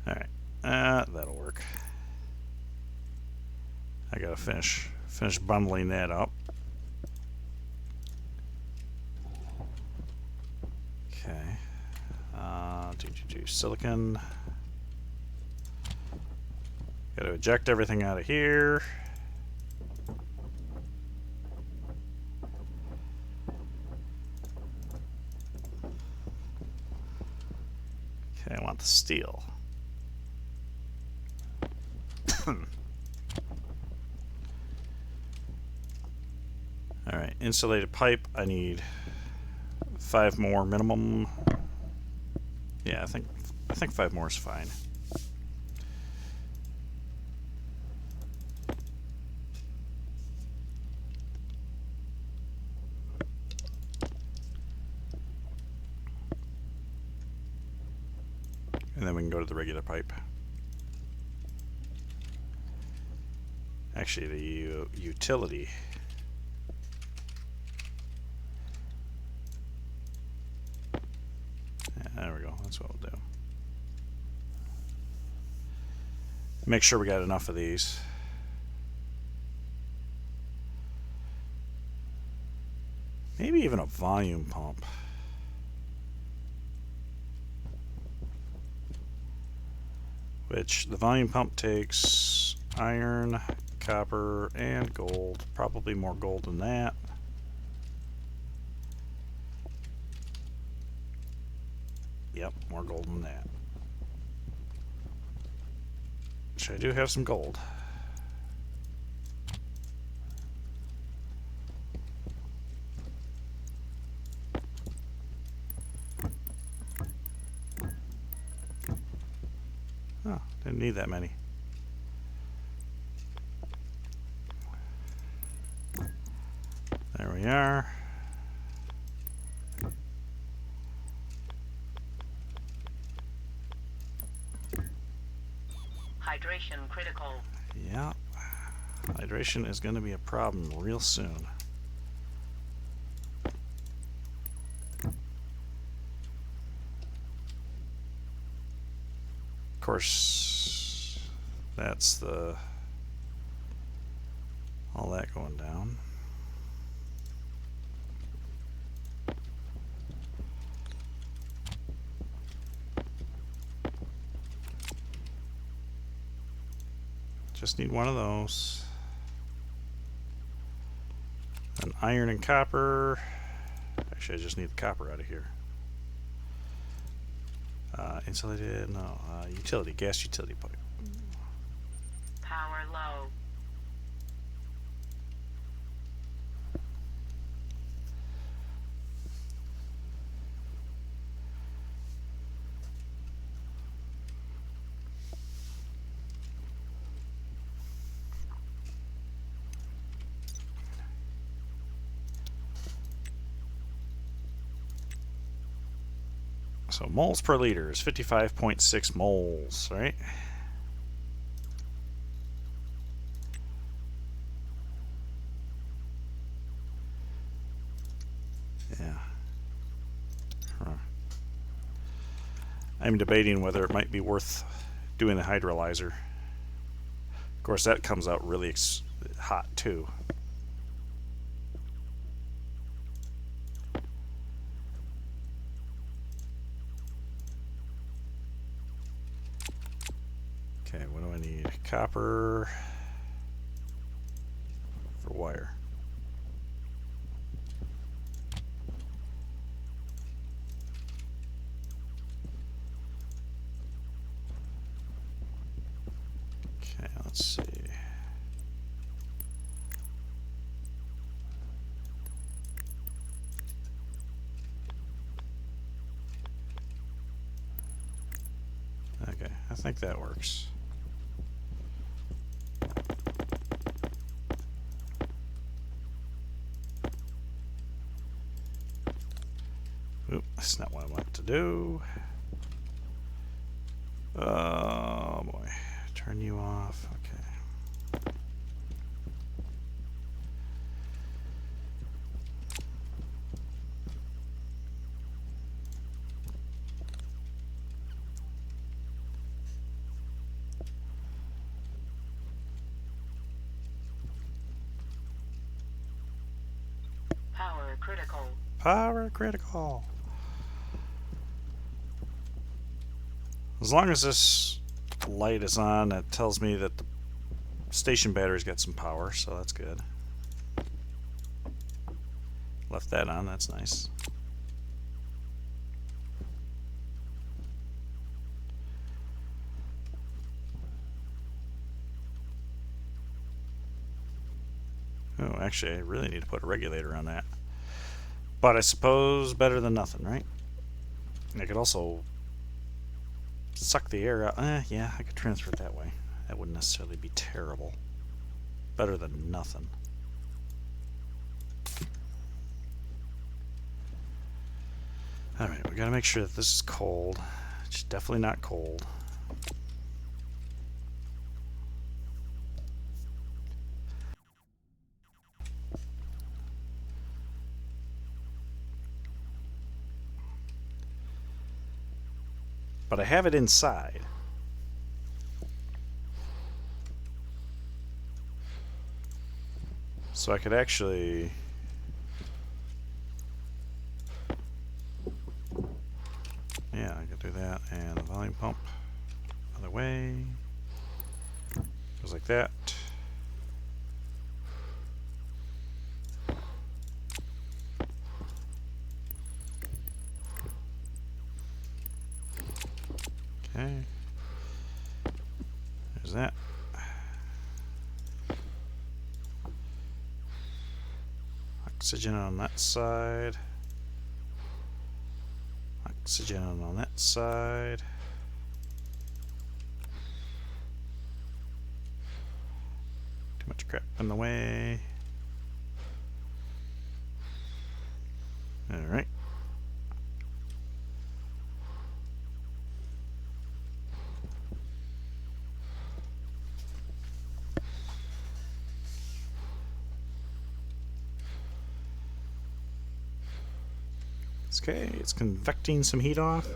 Alright, that'll work. I gotta finish bundling that up. Okay. Do silicon. Gotta eject everything out of here. Okay, I want the steel. Alright, insulated pipe. I need 5 more minimum. Yeah, I think 5 more is fine. And then we can go to the regular pipe. Actually, the utility. Yeah, there we go. That's what we'll do. Make sure we got enough of these. Maybe even a volume pump. Which the volume pump takes iron, copper, and gold. Probably more gold than that. Yep, more gold than that. Which I do have some gold. Oh, didn't need that many. There we are. Hydration critical. Yeah. Hydration is going to be a problem real soon. Of course, that's the all that going down. Just need one of those. An iron and copper. Actually, I just need the copper out of here. Insulated, no, utility, gas utility pipe. Power low. So moles per liter is 55.6 moles, right? I'm debating whether it might be worth doing the hydrolyzer. Of course, that comes out really hot too. Okay, what do I need? Copper for wire. Okay, let's see. Okay, I think that works. Oop, that's not what I want to do. Oh boy. Turn you off. Okay. Power critical. Power critical. As long as this light is on, that tells me that the station battery's got some power, so that's good. Left that on, that's nice. Oh, actually, I really need to put a regulator on that. But I suppose better than nothing, right? I could also suck the air out. Yeah, I could transfer it that way. That wouldn't necessarily be terrible. Better than nothing. Alright, we gotta make sure that this is cold. It's definitely not cold. But I have it inside. So I could actually... Yeah, I could do that. And the volume pump, other way. Goes like that. Okay. There's that. Oxygen on that side. Oxygen on that side. Too much crap in the way. Alright. Okay, it's convecting some heat off.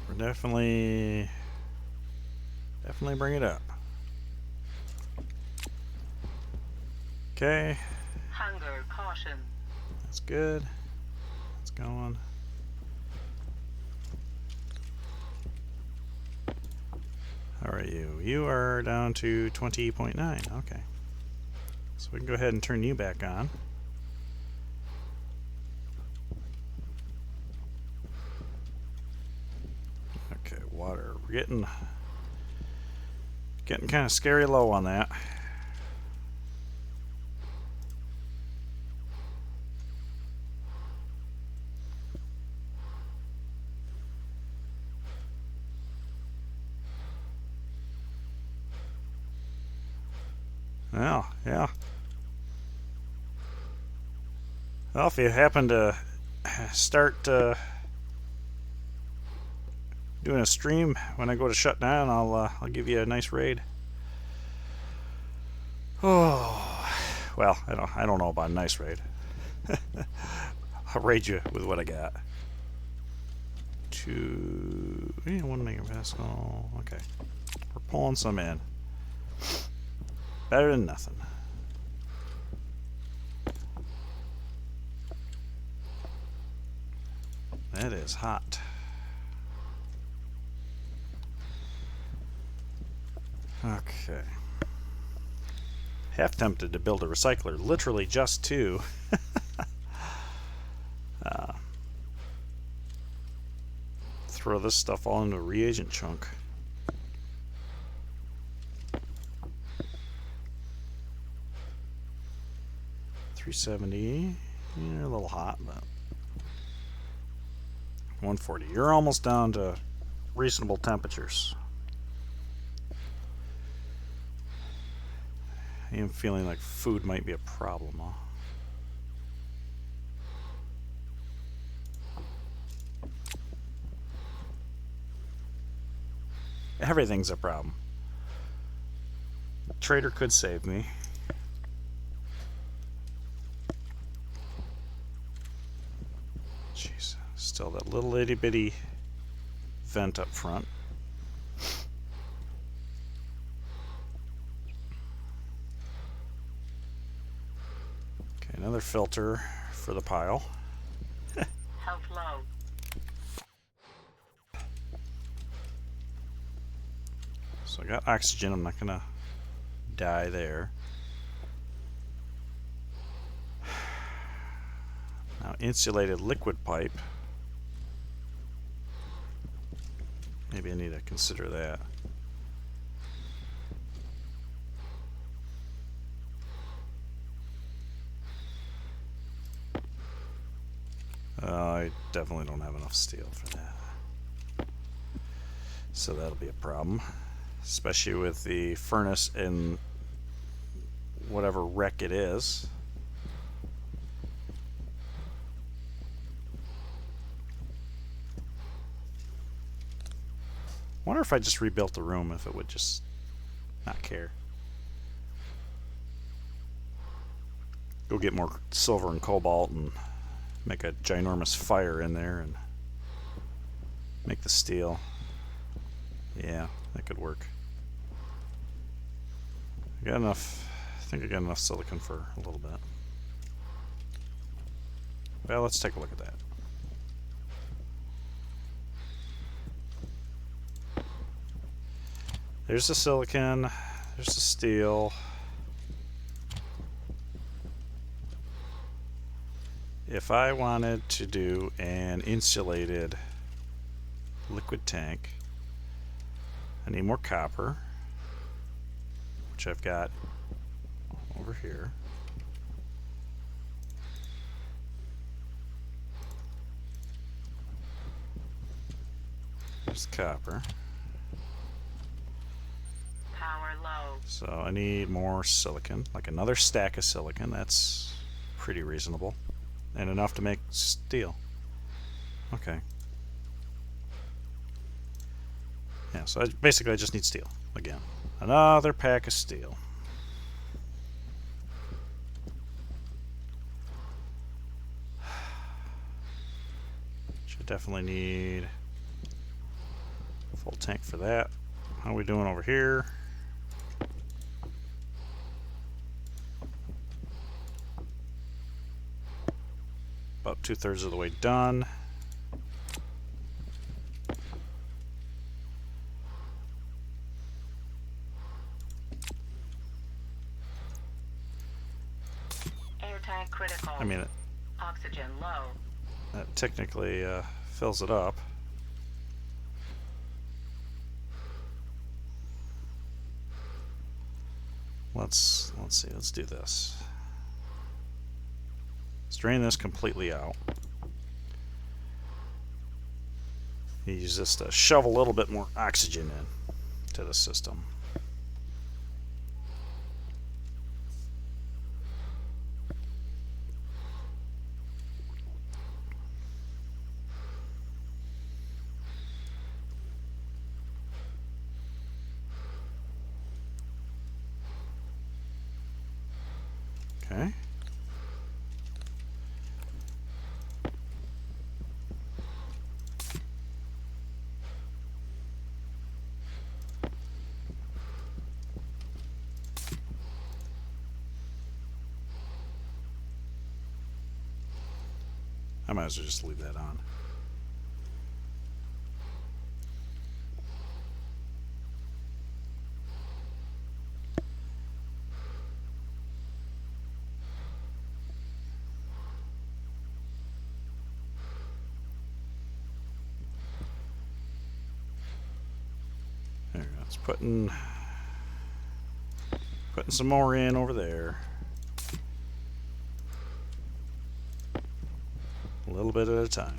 We're definitely bring it up. Okay, Hunger caution. that's good. It's going. How are you? You are down to 20.9. Okay. So we can go ahead and turn you back on. Okay, water. We're getting kind of scary low on that. Well, yeah. Well, if you happen to start doing a stream when I go to shut down, I'll give you a nice raid. Oh, well, I don't know about a nice raid. I'll raid you with what I got. Yeah, 1 mega vessel. Okay, we're pulling some in. Better than nothing. That is hot. Okay. Half tempted to build a recycler, literally just to throw this stuff all into a reagent chunk. $370. Yeah, a little hot, but 140. You're almost down to reasonable temperatures. I am feeling like food might be a problem, huh? Everything's a problem. Trader could save me. Jeez, still that little itty bitty vent up front. Okay, another filter for the pile. Health low. So I got oxygen, I'm not gonna die there. Now insulated liquid pipe. Maybe I need to consider that. I definitely don't have enough steel for that. So that'll be a problem. Especially with the furnace and whatever wreck it is. Wonder if I just rebuilt the room, if it would just not care. Go get more silver and cobalt and make a ginormous fire in there and make the steel. Yeah, that could work. I got enough. I think I got enough silicon for a little bit. Well, let's take a look at that. There's the silicon. There's the steel. If I wanted to do an insulated liquid tank, I need more copper, which I've got over here. There's copper. Power low. So I need more silicon, like another stack of silicon. That's pretty reasonable. And enough to make steel. Okay. Yeah, so basically I just need steel again. Another pack of steel. Should definitely need a full tank for that. How are we doing over here? About 2/3 of the way done. Air tank critical. I mean, Oxygen low. that technically fills it up. Let's see. Let's do this. Let's drain this completely out. Use this to shove a little bit more oxygen in to the system. Okay. I might as well just leave that on. There we go. It's putting some more in over there. A little bit at a time.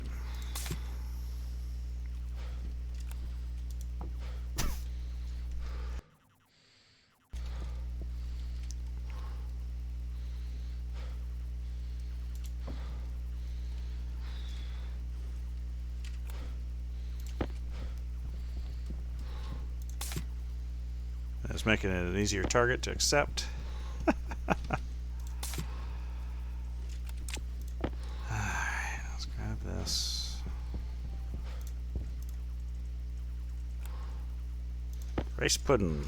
That's making it an easier target to accept. Alright, let's grab this. Rice pudding.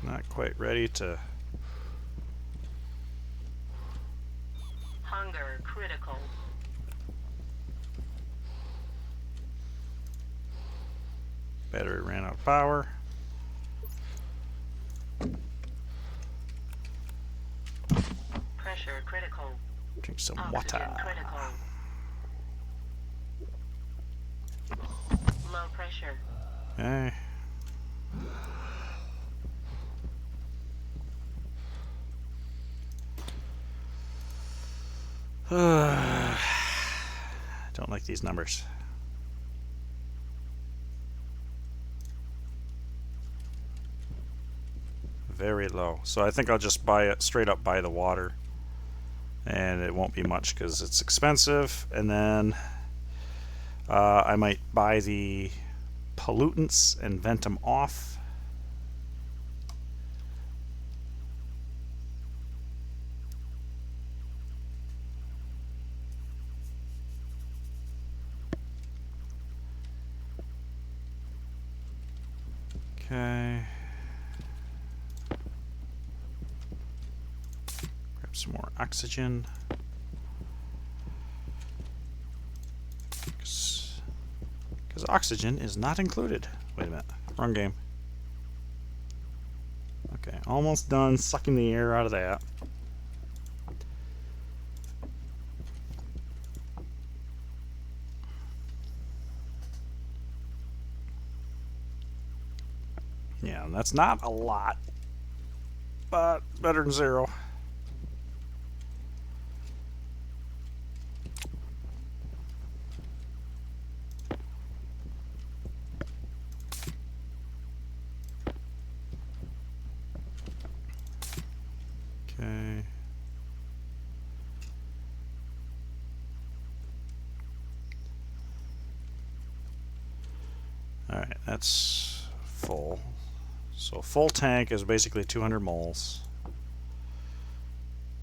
Not quite ready to. Hunger critical. Battery ran out of power. Pressure critical. Drink some Oxygen water. critical. Low pressure. Okay. Don't like these numbers. Very low. So I think I'll just buy it straight up, buy the water, and it won't be much because it's expensive. And then I might buy the pollutants and vent them off. Okay. Grab some more oxygen. Because oxygen is not included. Wait a minute. Wrong game. Okay, almost done sucking the air out of that. Yeah, and that's not a lot, but better than zero. Okay. All right, that's full. So full tank is basically 200 moles.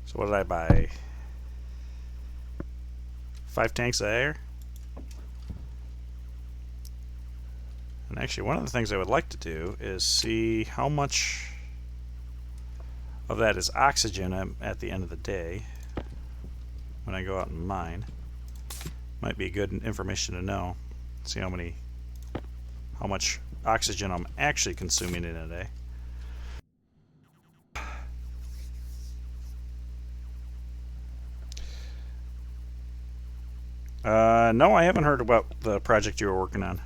So what did I buy? 5 tanks of air? And actually, one of the things I would like to do is see how much of that is oxygen at the end of the day when I go out and mine. Might be good information to know. See how much oxygen I'm actually consuming in a day. No, I haven't heard about the project you were working on.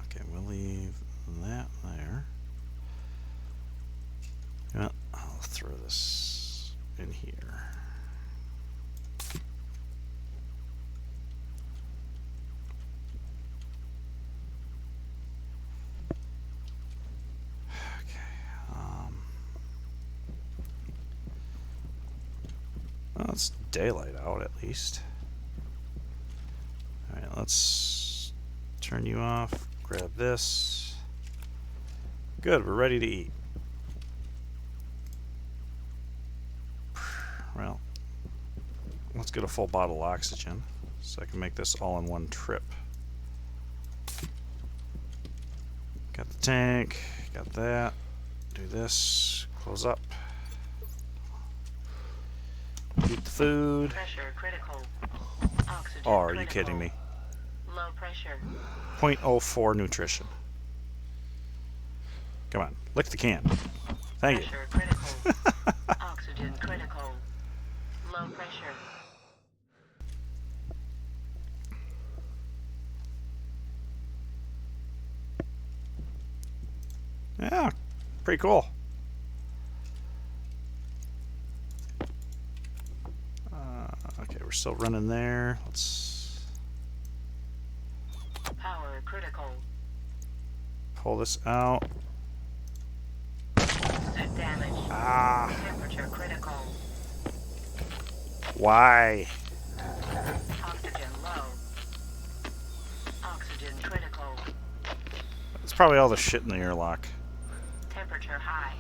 Okay, we'll leave that there. Yeah, I'll throw this in here. Well, it's daylight out at least. let's turn you off. Grab this. Good, we're ready to eat. Well, let's get a full bottle of oxygen so I can make this all in one trip. Got the tank, got that. Do this, close up. Eat the food. Pressure critical. Oxygen Oh, are you critical. kidding me? Low pressure. 0.04 nutrition. Come on, lick the can. Thank you. Pressure critical. Oxygen critical. Low pressure. Yeah, pretty cool. Okay, we're still running there. Let's Power critical. pull this out. Suit damage. Ah, Temperature critical. why? Oxygen low. Oxygen critical. It's probably all the shit in the airlock. Temperature high.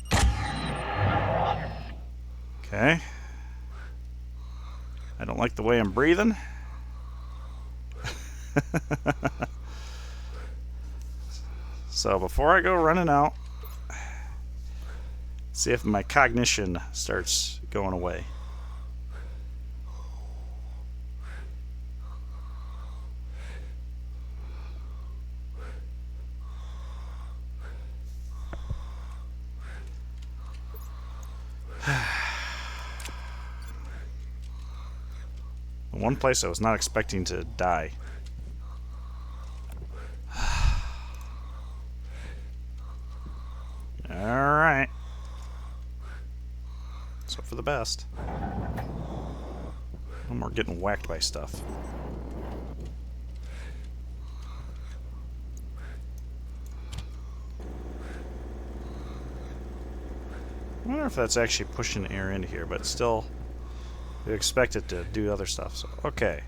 Low pressure. Okay. I don't like the way I'm breathing. So before I go running out, see if my cognition starts going away. The one place I was not expecting to die. Alright. So for the best. No more getting whacked by stuff. I wonder if that's actually pushing air into here, but still, you expect it to do other stuff. So, okay.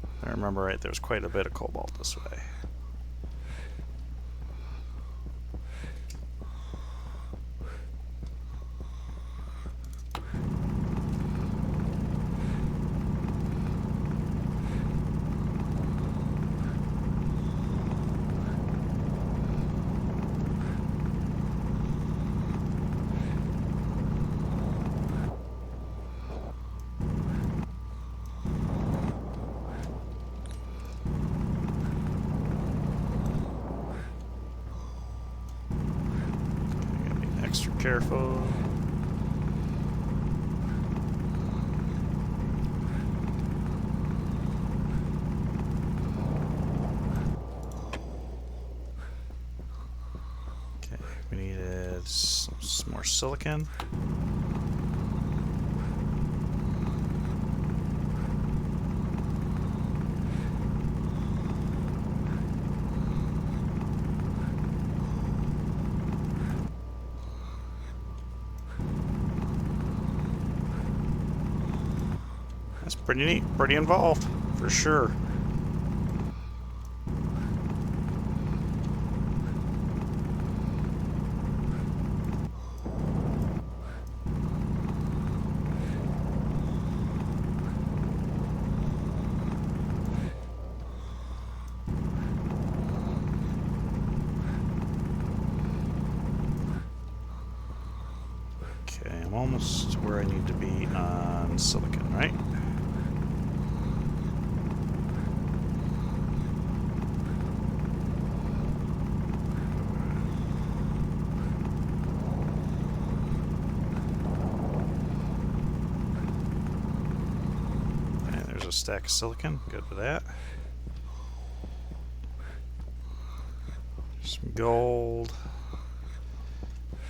If I remember right, there's quite a bit of cobalt this way. Extra careful. Okay, we needed some more silicon. That's pretty neat, pretty involved, for sure. Okay, I'm almost where I need to be on silicon, right? And there's a stack of silicon, good with that. Some gold.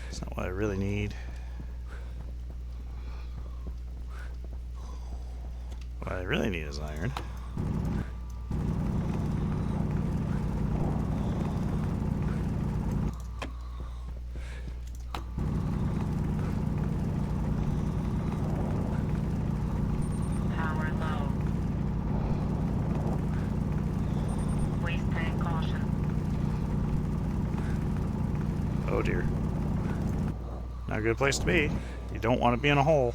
That's not what I really need. What I really need is iron. Oh dear. Not a good place to be. You don't want to be in a hole.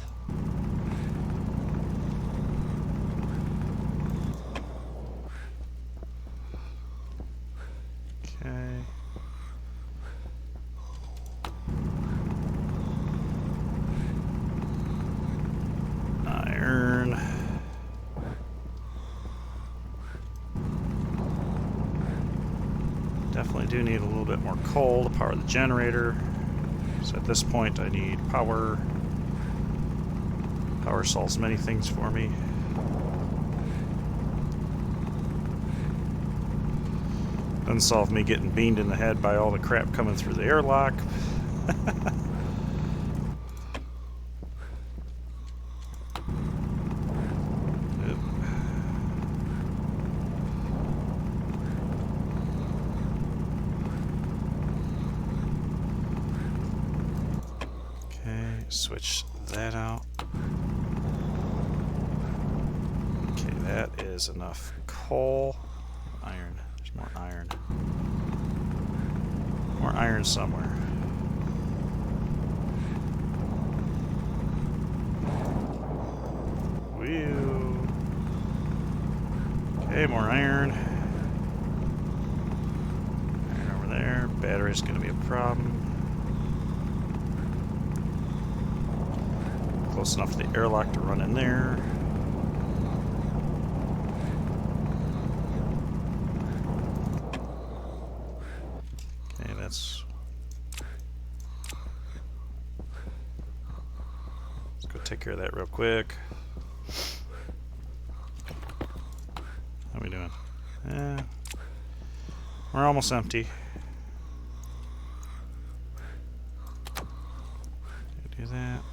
Okay. Iron. Definitely do need a little bit more coal to power the generator. So at this point I need power. Power solves many things for me. Doesn't solve me getting beamed in the head by all the crap coming through the airlock. Okay, switch that out. Okay, that is enough coal. Iron. There's more iron. More iron somewhere. Whew. Okay, more iron. Iron over there. Battery's going to be a problem. Close enough to the airlock to run in there. Okay, let's go take care of that real quick. How we doing? We're almost empty. Do that.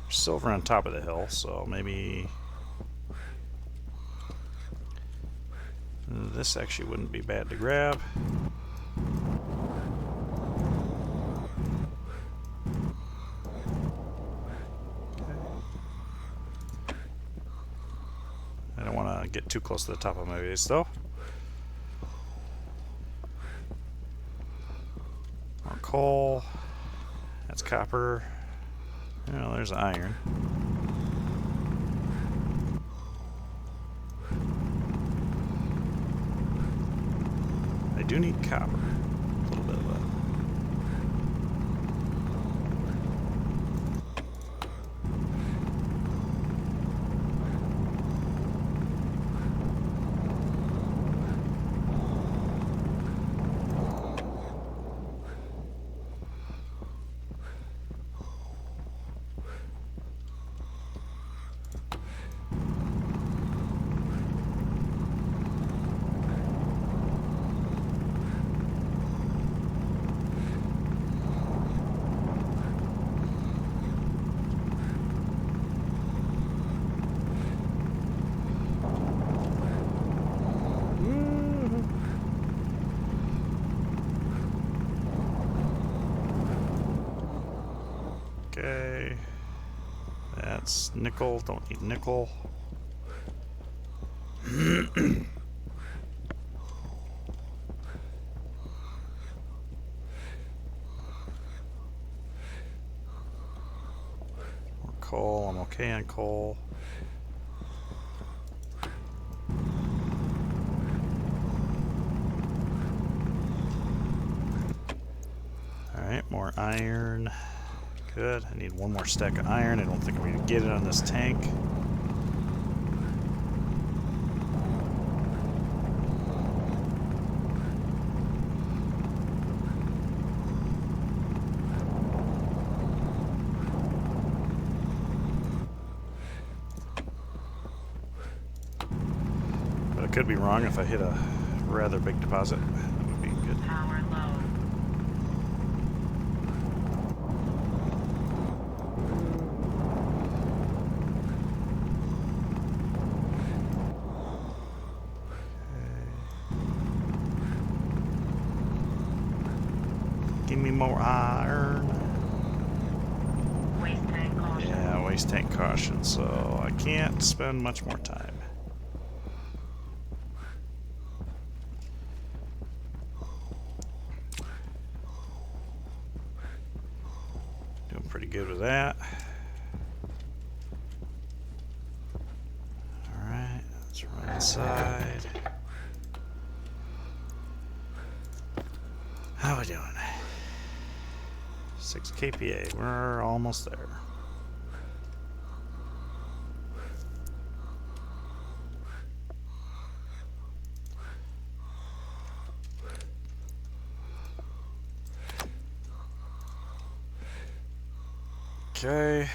Silver on top of the hill, so maybe this actually wouldn't be bad to grab. I don't want to get too close to the top of my base though. More coal. That's copper. Oh, there's iron. I do need copper. A little bit of that. Okay. That's nickel. Don't need nickel. More coal. I'm okay on coal. Alright, more iron. Good. I need one more stack of iron. I don't think I'm going to get it on this tank. But I could be wrong if I hit a rather big deposit. That would be good. Power low. Give me more iron. Waste tank caution. Yeah, waste tank caution, so I can't spend much more time. good with that. Alright, let's run inside. How we doing? 6 kPa. We're almost there. Okay.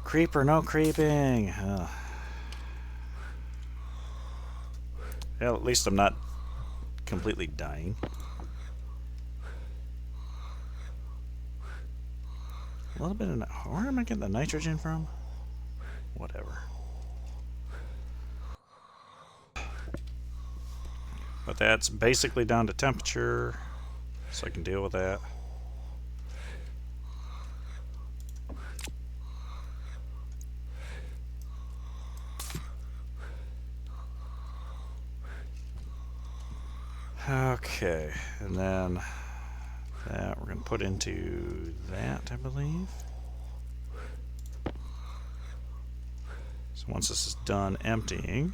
Creeper, no creeping. Ugh. Well, at least I'm not completely dying. A little bit of... Where am I getting the nitrogen from? Whatever. But that's basically down to temperature, so I can deal with that. Okay, and then that we're going to put into that, I believe. So once this is done emptying,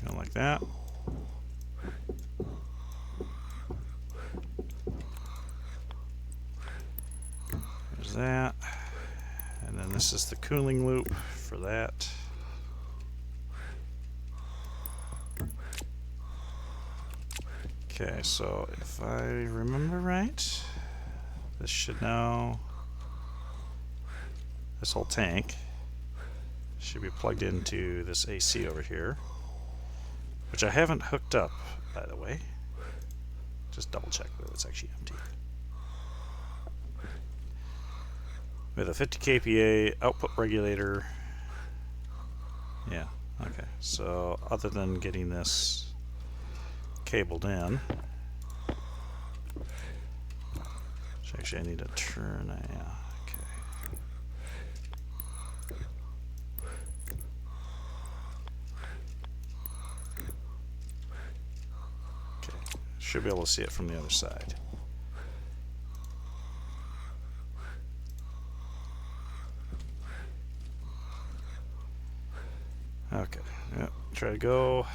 go like that. There's that. And then this is the cooling loop for that. Okay, so if I remember right, this should now, this whole tank should be plugged into this AC over here, which I haven't hooked up, by the way. Just double check that it's actually empty. With a 50 kPa output regulator. Yeah, okay. So other than getting this cabled in, which actually I need to turn, yeah, okay. Okay, should be able to see it from the other side. Okay, yep, try to go.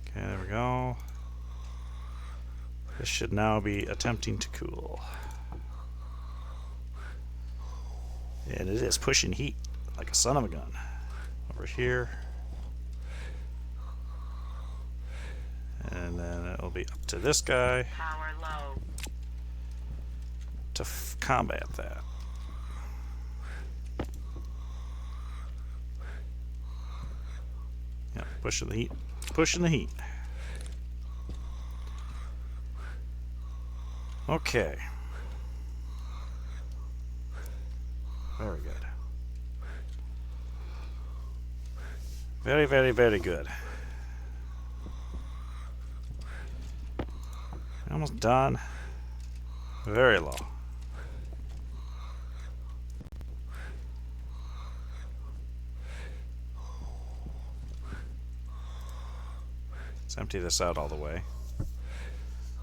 Okay, there we go. This should now be attempting to cool. And it is pushing heat like a son of a gun. Over here. And then it'll be up to this guy Power low. to combat that. Yeah, pushing the heat. Pushing the heat. Okay. Very good. Very, very, very good. Almost done. Very low. Let's empty this out all the way.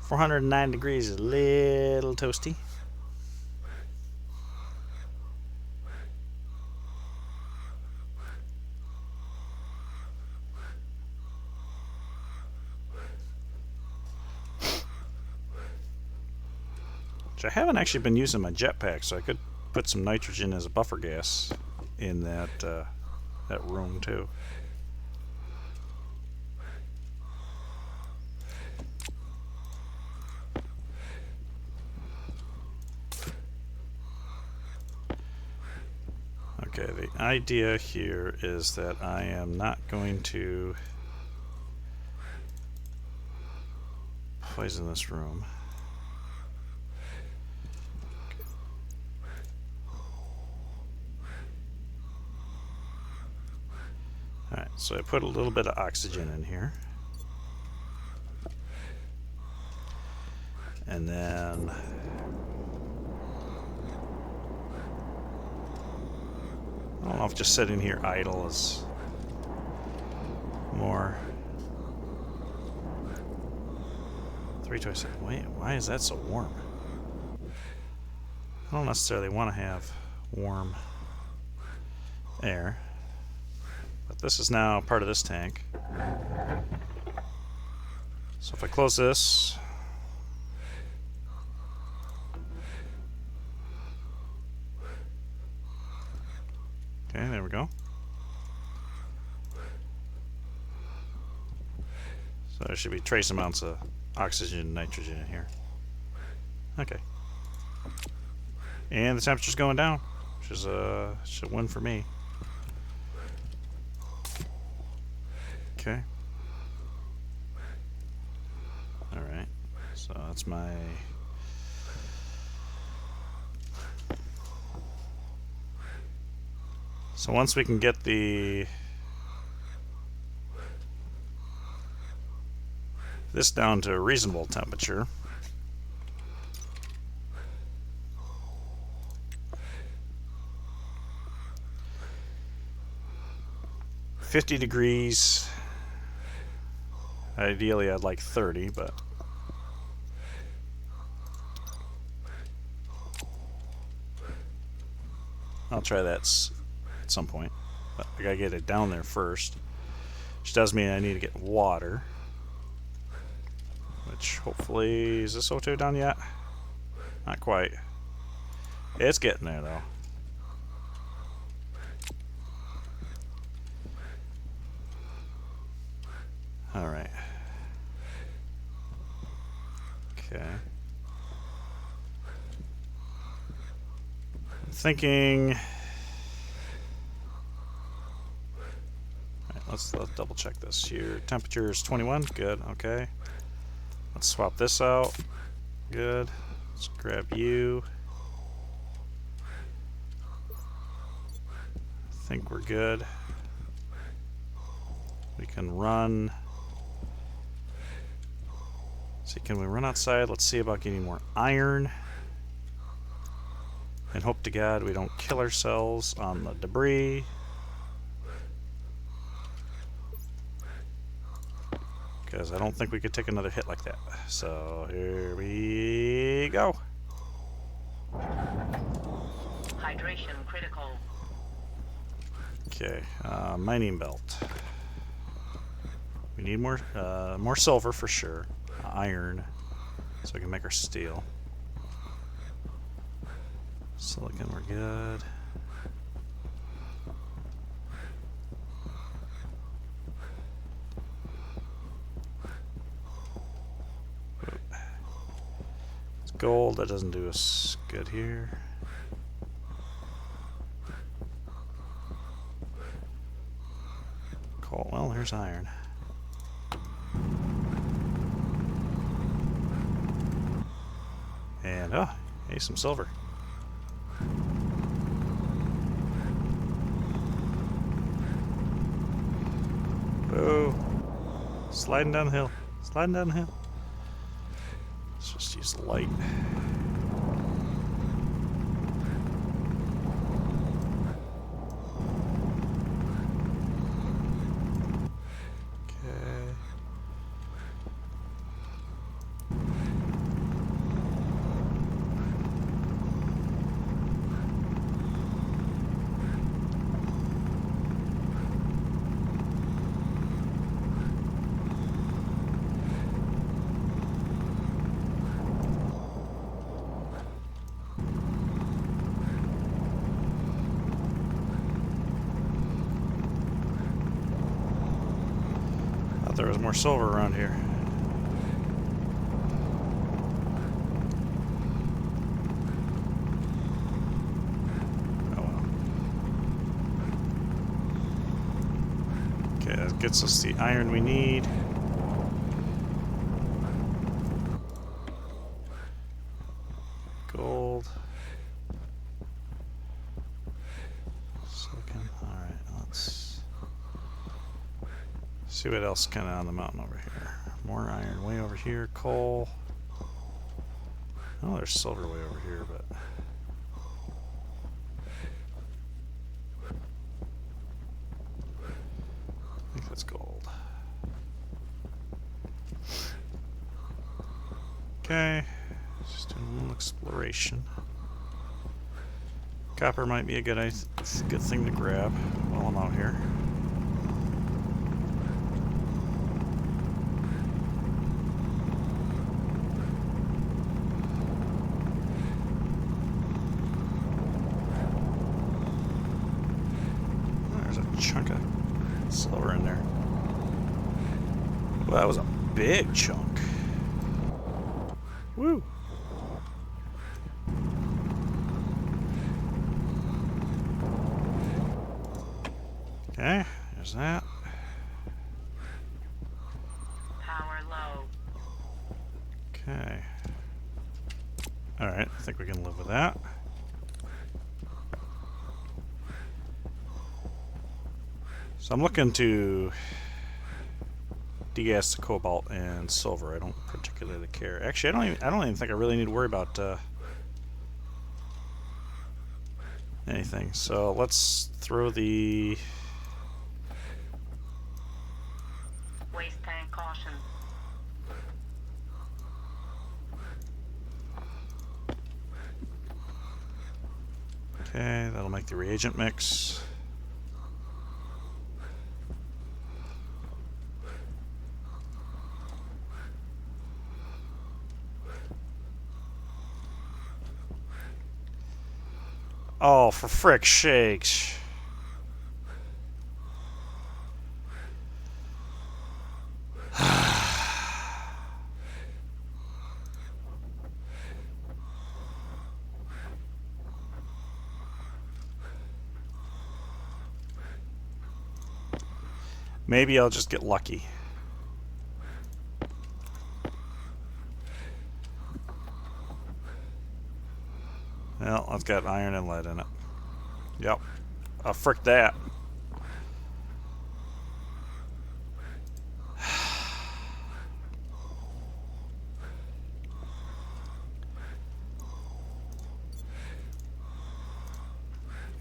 409 degrees is a little toasty. Which I haven't actually been using my jetpack, so I could put some nitrogen as a buffer gas in that that room too. Okay, the idea here is that I am not going to poison this room. Alright, So I put a little bit of oxygen in here. And then I don't know if just sitting here idle is more. 327. Wait, why is that so warm? I don't necessarily want to have warm air. But this is now part of this tank. So if I close this, okay, there we go. So there should be trace amounts of oxygen and nitrogen in here. Okay. And the temperature's going down, which is a win for me. Okay. Alright. So that's my... So once we can get this down to a reasonable temperature, $50. Ideally, I'd like 30, but I'll try that at some point. But I gotta get it down there first, which does mean I need to get water. Which hopefully, is this O2 done yet? Not quite. It's getting there though. All right. Okay. I'm thinking. All right, let's double check this. Your temperature is 21. Good. Okay. Let's swap this out. Good. Let's grab you. I think we're good. We can run. See, can we run outside? Let's see about getting more iron. And hope to God we don't kill ourselves on the debris. Because I don't think we could take another hit like that. So here we go. Hydration critical. Okay, mining belt. We need more silver for sure. Iron, so we can make our steel. Silicon, we're good. It's gold, that doesn't do us good here. Coal, well, here's iron. And, oh, hey, some silver. Oh, sliding down the hill. Sliding down the hill. Let's just use the light. Okay. Thought there was more silver around here. Oh well. Okay, that gets us the iron we need. Gold. Silicon. Alright, let's See what else kind of on the mountain over here. More iron way over here. Coal. Oh, there's silver way over here, but I think that's gold. Okay, just doing a little exploration. Copper might be a good thing to grab while I'm out here. There's a chunk of silver in there. Well, that was a big chunk. Woo! Okay, there's that. Power low. Okay. Alright, I think we can live with that. So I'm looking to degas the cobalt and silver. I don't particularly care. Actually, I don't even think I really need to worry about anything. So let's throw the Waste tank caution. Okay, that'll make the reagent mix. Oh, for frick's sakes. Maybe I'll just get lucky. Well, I've got iron and lead in it. Yep. Frick that.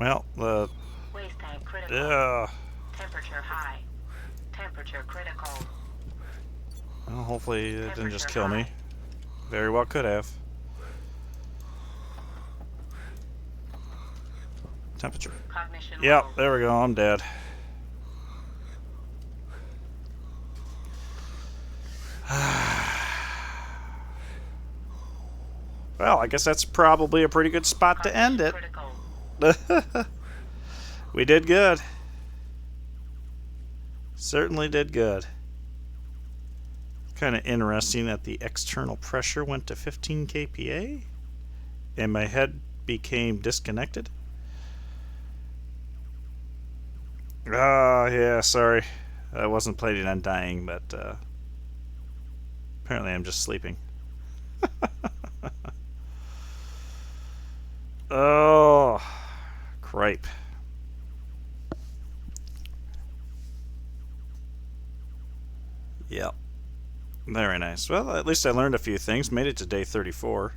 Well, the... Waste tank critical. Temperature high. Temperature critical. Well, hopefully it didn't just Temperature kill me. high. Very well could have. Temperature. Cognition Yep, low. there we go. I'm dead. Well, I guess that's probably a pretty good spot to end it. Critical. We did good. Certainly did good. Kind of interesting that the external pressure went to 15 kPa and my head became disconnected. Yeah, sorry. I wasn't planning on dying, but apparently I'm just sleeping. Oh, cripe. Yep. Very nice. Well, at least I learned a few things. Made it to day 34.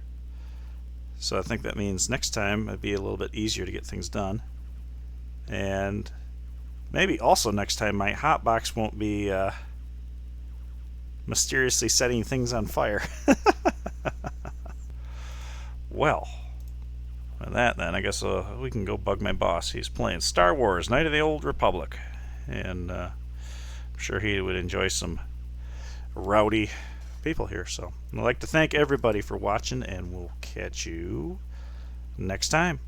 So I think that means next time it'd be a little bit easier to get things done. And maybe also next time my hotbox won't be mysteriously setting things on fire. Well, with that then, I guess we can go bug my boss. He's playing Star Wars, Knight of the Old Republic. And I'm sure he would enjoy some rowdy people here. So I'd like to thank everybody for watching, and we'll catch you next time.